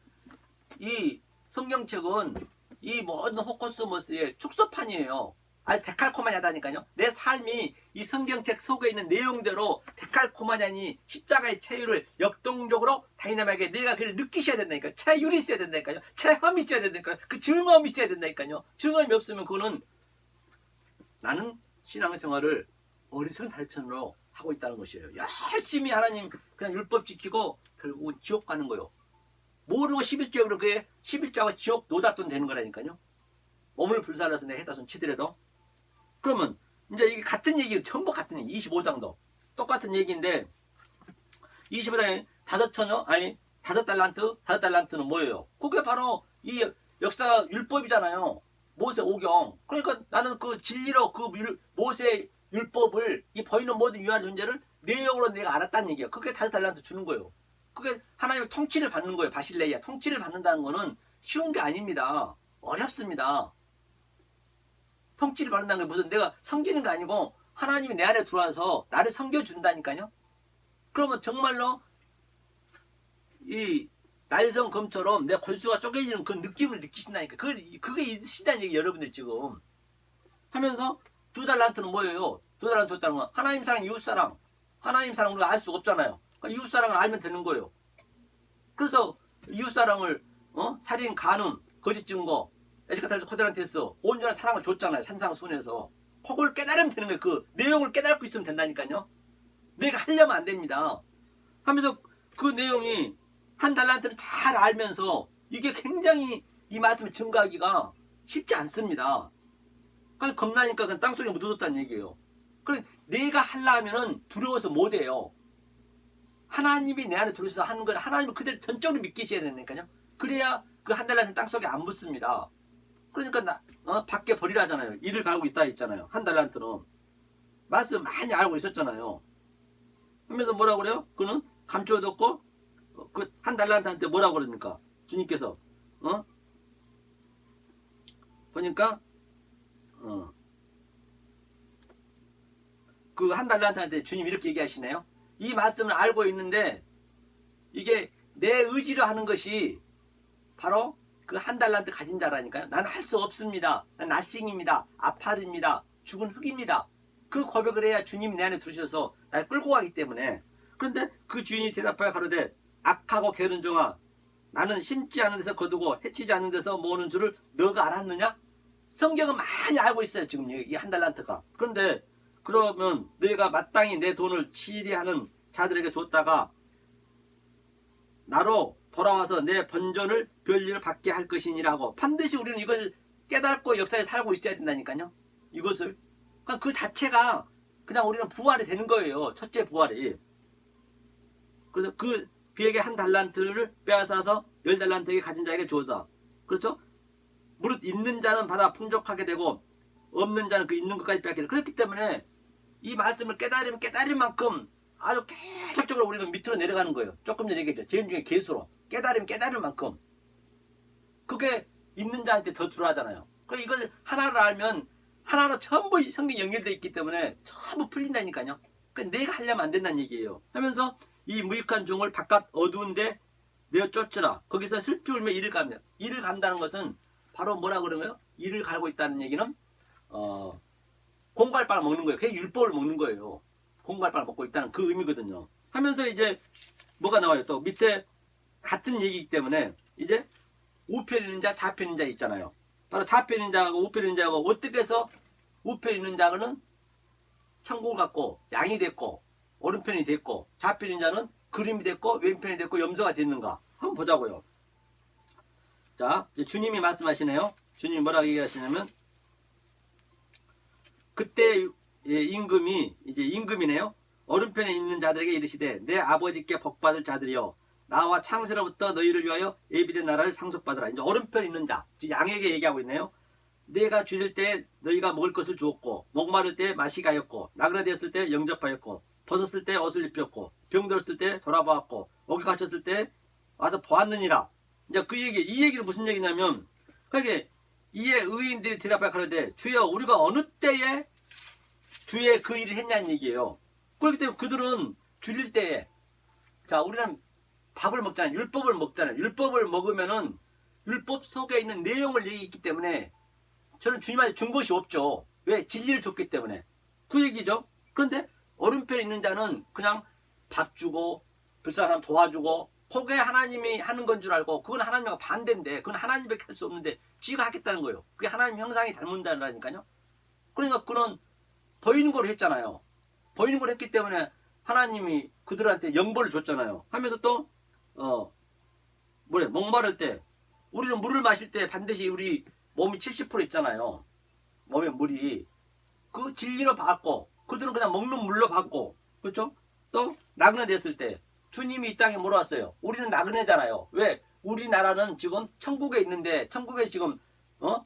Speaker 1: 이 성경책은 이 모든 호코스모스의 축소판이에요. 아주 데칼코마니하다니까요. 내 삶이 이 성경책 속에 있는 내용대로 데칼코마니하니 십자가의 체유를 역동적으로 다이나믹하게 내가 그를 느끼셔야 된다니까요. 체율이 있어야 된다니까요. 체험이 있어야 된다니까요. 그 증언이 있어야 된다니까요. 증언이 없으면 그거는 나는 신앙생활을 어리석은 달천으로 하고 있다는 것이에요. 열심히 하나님 그냥 율법 지키고 결국은 지옥 가는 거예요. 모르고 11조로 그게 11조하고 지옥 노다돈 되는 거라니까요. 몸을 불살라서 내가 해다 손 치더라도. 그러면 이제 이게 같은 얘기, 전부 같은 얘기. 25장도 똑같은 얘기인데 25장에 다섯 처녀, 아니 다섯 달란트는 뭐예요? 그게 바로 이 역사 율법이잖아요. 모세 오경. 그러니까 나는 그 진리로 그 모세 율법을 이 보이는 모든 유한 존재를 내용으로 내가 알았다는 얘기야. 그게 다섯 달란트 주는 거예요. 그게 하나님의 통치를 받는 거예요. 바실레이아 통치를 받는다는 거는 쉬운 게 아닙니다. 어렵습니다. 통치를 받는다는 게 무슨 내가 섬기는 게 아니고 하나님이 내 안에 들어와서 나를 섬겨준다니까요. 그러면 정말로 이 날성검처럼 내 골수가 쪼개지는 그 느낌을 느끼신다니까. 그게 있으시다는 얘기 여러분들 지금 하면서 두 달란트는 뭐예요? 두 달란트 줬다는 건 하나님 사랑, 이웃 사랑. 하나님 사랑 우리가 알 수가 없잖아요. 그러니까 이웃 사랑을 알면 되는 거예요. 그래서 이웃 사랑을 살인, 간음, 거짓 증거, 에스카탈스 코데란테스 온전한 사랑을 줬잖아요. 산상순에서. 그걸 깨달으면 되는 거예요. 그 내용을 깨닫고 있으면 된다니까요. 내가 하려면 안 됩니다. 하면서 그 내용이 한 달란트를 잘 알면서 이게 굉장히 이 말씀을 증거하기가 쉽지 않습니다. 그러니까 겁나니까 그냥 땅속에 묻어뒀다는 얘기예요. 그래 내가 하려면은 두려워서 못해요. 하나님이 내 안에 들어오셔서 하는 건 하나님을 그대로 전적으로 믿기셔야 되니까요. 그래야 그 한 달란트는 땅속에 안 묻습니다. 그러니까 밖에 버리라잖아요. 일을 가고 있다 했잖아요. 한 달란트는 말씀 많이 알고 있었잖아요. 하면서 뭐라고 그래요? 그는 감춰뒀고 그 한 달란트한테 뭐라고 그러니까 주님께서 보니까 그 한 달란트한테 주님 이렇게 얘기하시네요. 이 말씀을 알고 있는데 이게 내 의지로 하는 것이 바로 그 한 달란트 가진 자라니까요. 나는 할 수 없습니다. 난 나싱입니다. 아파르입니다. 죽은 흙입니다. 그 고백을 해야 주님이 내 안에 들으셔서 날 끌고 가기 때문에. 그런데 그 주인이 대답하여 가로되 악하고 게으른 종아, 나는 심지 않은 데서 거두고 해치지 않는 데서 모으는 줄을 너가 알았느냐? 성경은 많이 알고 있어요. 지금 이 한 달란트가. 그런데 그러면 너희가 마땅히 내 돈을 치리하는 자들에게 뒀다가 나로 돌아와서 내 번전을 별일을 받게 할 것이니라고. 반드시 우리는 이걸 깨닫고 역사에 살고 있어야 된다니까요. 이것을. 그러니까 그 자체가 그냥 우리는 부활이 되는 거예요. 첫째 부활이. 그래서 그에게 한 달란트를 빼앗아서 10달란트에게 가진 자에게 주었다. 그렇죠? 무릇 있는 자는 받아 풍족하게 되고 없는 자는 그 있는 것까지 빼앗기는. 그렇기 때문에 이 말씀을 깨달으면 깨달을 만큼 아주 계속적으로 우리는 밑으로 내려가는 거예요. 조금 전에 얘기했죠. 제일 중에 계수로. 깨달으면 깨달을 만큼. 그게 있는 자한테 더 주라잖아요. 그래서 이걸 하나를 알면 하나로 전부 성경이 연결되어 있기 때문에 전부 풀린다니까요. 그러니까 내가 하려면 안 된다는 얘기예요. 하면서 이 무익한 종을 바깥 어두운데 내어 쫓으라. 거기서 슬피 울며 이를 감다. 이를 감다는 것은 바로 뭐라 그러면 이를 갈고 있다는 얘기는 공갈빵을 먹는 거예요. 그게 율법을 먹는 거예요. 공갈빵을 먹고 있다는 그 의미거든요. 하면서 이제 뭐가 나와요? 또 밑에 같은 얘기이기 때문에 이제 우편 있는 자, 좌편 있는 자 있잖아요. 바로 좌편 있는 자하고 우편 있는 자하고 어떻게 해서 우편 있는 자는 천국을 갖고 양이 됐고 오른편이 됐고 좌편 있는 자는 그림이 됐고 왼편이 됐고 염소가 됐는가 한번 보자고요. 자, 주님이 말씀하시네요. 주님이 뭐라고 얘기하시냐면 그때 임금이 이제 임금이네요. 오른편에 있는 자들에게 이르시되 내 아버지께 복받을 자들이여 나와 창세로부터 너희를 위하여 예비된 나라를 상속받으라. 이제 오른편에 있는 자, 양에게 얘기하고 있네요. 내가 줄일 때 너희가 먹을 것을 주었고 목마를 때 마시게 하였고 나그네되었을 때 영접하였고 벗었을 때 옷을 입혔고 병들었을 때 돌아보았고 옥에 갇혔을 때 와서 보았느니라. 이제 그 얘기, 이 얘기는 무슨 얘기냐면 그게 이에 의인들이 대답하여 가로되 주여 우리가 어느 때에 주의 그 일을 했냐는 얘기예요. 그렇기 때문에 그들은 줄일 때에 자 우리는 밥을 먹잖아요. 율법을 먹잖아요. 율법을 먹으면은 율법 속에 있는 내용을 얘기했기 때문에 저는 주님한테 준 것이 없죠. 왜? 진리를 줬기 때문에. 그 얘기죠. 그런데 오른편에 있는 자는 그냥 밥 주고 불쌍한 사람 도와주고 그게 하나님이 하는 건 줄 알고 그건 하나님과 반대인데 그건 하나님밖에 할 수 없는데 지가 하겠다는 거예요. 그게 하나님 형상이 닮은다니까요. 그러니까 그는 보이는 걸 했잖아요. 보이는 걸 했기 때문에 하나님이 그들한테 영벌을 줬잖아요. 하면서 또 목마를 때 우리는 물을 마실 때 반드시 우리 몸이 70% 있잖아요. 몸에 물이 그 진리로 받고 그들은 그냥 먹는 물로 받고 그렇죠? 또 나그네 됐을 때 주님이 이 땅에 뭐로 왔어요? 우리는 나그네잖아요. 왜? 우리나라는 지금 천국에 있는데 천국에 지금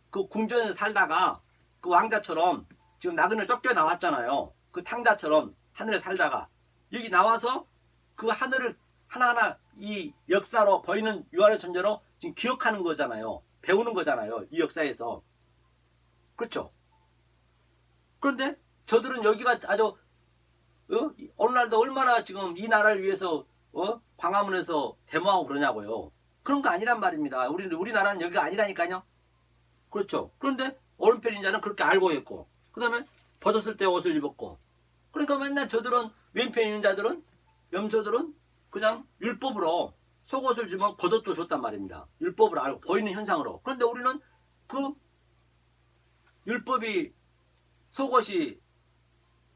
Speaker 1: 그 궁전에서 살다가 그 왕자처럼 지금 나그네 쫓겨 나왔잖아요. 그 탕자처럼 하늘에 살다가 여기 나와서 그 하늘을 하나하나 이 역사로 보이는 유한의 존재로 지금 기억하는 거잖아요. 배우는 거잖아요. 이 역사에서. 그렇죠? 그런데 저들은 여기가 아주 오늘날도 얼마나 지금 이 나라를 위해서 광화문에서 데모하고 그러냐고요. 그런 거 아니란 말입니다. 우리나라는 여기가 아니라니까요. 그렇죠? 그런데 오른편인 자는 그렇게 알고 있고 그 다음에 벗었을 때 옷을 입었고 그러니까 맨날 저들은 왼편에 있는 자들은 염소들은 그냥 율법으로 속옷을 주면 겉옷도 줬단 말입니다. 율법을 알고 보이는 현상으로. 그런데 우리는 그 율법이 속옷이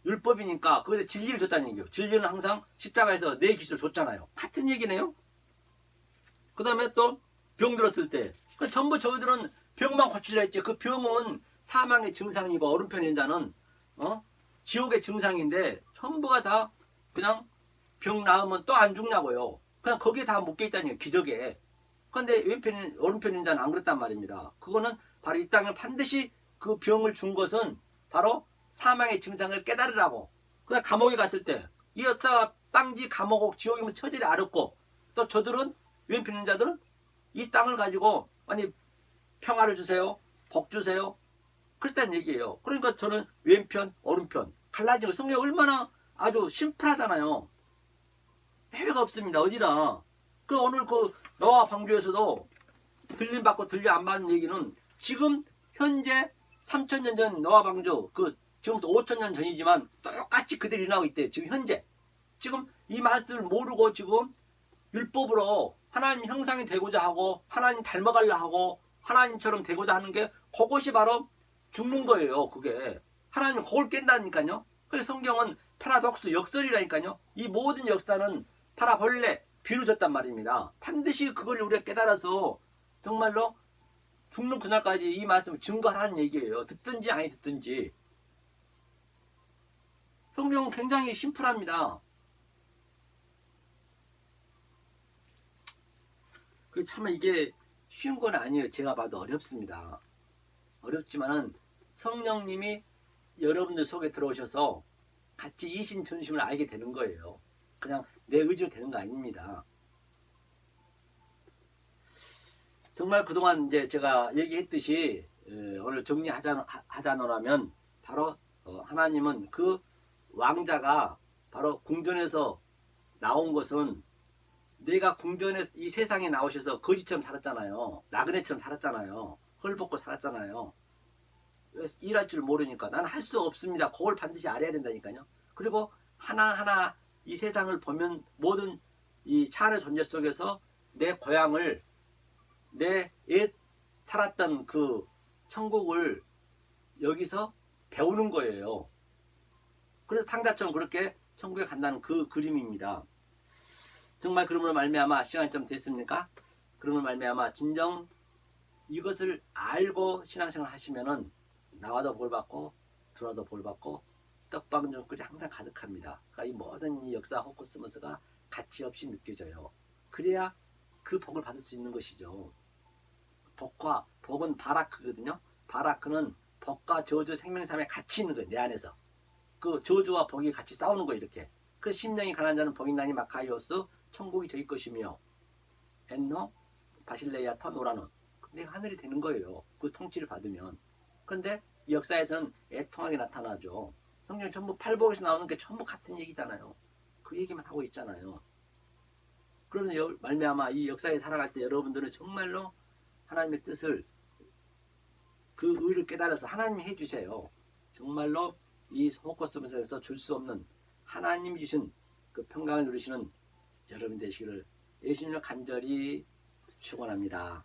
Speaker 1: 율법이니까 그것에 진리를 줬다는 얘기예요. 진리는 항상 십자가에서 내 기술을 줬잖아요. 같은 얘기네요. 그 다음에 또 병들었을 때 전부 저희들은 병만 고치려 했지. 그 병은 사망의 증상이고 오른편에 있는 자는 지옥의 증상인데 전부가 다 그냥 병 나으면 또 안 죽냐고요. 그냥 거기에 다 묶여있다는 얘기예요. 기적에. 그런데 오른편에 있는 자는 안 그랬단 말입니다. 그거는 바로 이 땅에 반드시 그 병을 준 것은 바로 사망의 증상을 깨달으라고. 그다음 감옥에 갔을 때 이 여자가 땅지 감옥 지옥이면 처절히 알았고 또 저들은 왼편 있는 자들은 이 땅을 가지고 아니 평화를 주세요. 복 주세요. 그랬다는 얘기예요. 그러니까 저는 왼편 오른편 갈라지고 성경 얼마나 아주 심플하잖아요. 해외가 없습니다. 어디나. 그 오늘 그 노아 방주에서도 들림 받고 들림 안 받는 얘기는 지금 현재 3000년 전 노아 방주 지금부터 5000년 전이지만 똑같이 그대로 일어나고 있대요. 지금 현재. 지금 이 말씀을 모르고 지금 율법으로 하나님 형상이 되고자 하고 하나님 닮아가려 하고 하나님처럼 되고자 하는 게 그것이 바로 죽는 거예요. 그게. 하나님은 그걸 깬다니까요. 그래서 성경은 파라독스 역설이라니까요. 이 모든 역사는 파라볼레 비루졌단 말입니다. 반드시 그걸 우리가 깨달아서 정말로 죽는 그날까지 이 말씀을 증거하라는 얘기예요. 듣든지 아니 듣든지. 성경은 굉장히 심플합니다. 참 이게 쉬운 건 아니에요. 제가 봐도 어렵습니다. 어렵지만은 성령님이 여러분들 속에 들어오셔서 같이 이신전심을 알게 되는 거예요. 그냥 내 의지로 되는 거 아닙니다. 정말 그동안 이제 제가 얘기했듯이 오늘 정리하자노라면 바로 하나님은 그 왕자가 바로 궁전에서 나온 것은 내가 궁전에 이 세상에 나오셔서 거지처럼 살았잖아요. 나그네처럼 살았잖아요. 헐벗고 살았잖아요. 일할 줄 모르니까 나는 할 수 없습니다. 그걸 반드시 알아야 된다니까요. 그리고 하나하나 이 세상을 보면 모든 이 차안의 존재 속에서 내 고향을 내 옛 살았던 그 천국을 여기서 배우는 거예요. 그래서 탕자처럼 그렇게 천국에 간다는 그 그림입니다. 정말 그러므로 말미암아 시간이 좀 됐습니까? 그러므로 말미암아 진정 이것을 알고 신앙생활 하시면은 나와도 볼 받고 들어도 볼 받고 떡밥은 정글이 항상 가득합니다. 그러니까 이 모든 이 역사 호쿠스머스가 가치 없이 느껴져요. 그래야 그 복을 받을 수 있는 것이죠. 복은 바라크거든요. 바라크는 복과 저주 생명삼에 같이 있는 거예요. 내 안에서. 그 저주와 복이 같이 싸우는 거예요. 이렇게. 그래서 심령이 가난한 자는 복이 나니 마카이오스 천국이 저희 것이며 엔노 바실레이아 터 노라논. 내가 하늘이 되는 거예요. 그 통치를 받으면. 그런데 이 역사에서는 애통하게 나타나죠. 성경이 전부 팔복에서 나오는 게 전부 같은 얘기잖아요. 그 얘기만 하고 있잖아요. 그러면 말미암아 이 역사에 살아갈 때 여러분들은 정말로 하나님의 뜻을 그 의를 깨달아서 하나님이 해주세요. 정말로 이 호커스에서 줄 수 없는 하나님이 주신 그 평강을 누리시는 여러분 되시기를 예수님을 간절히 축원합니다.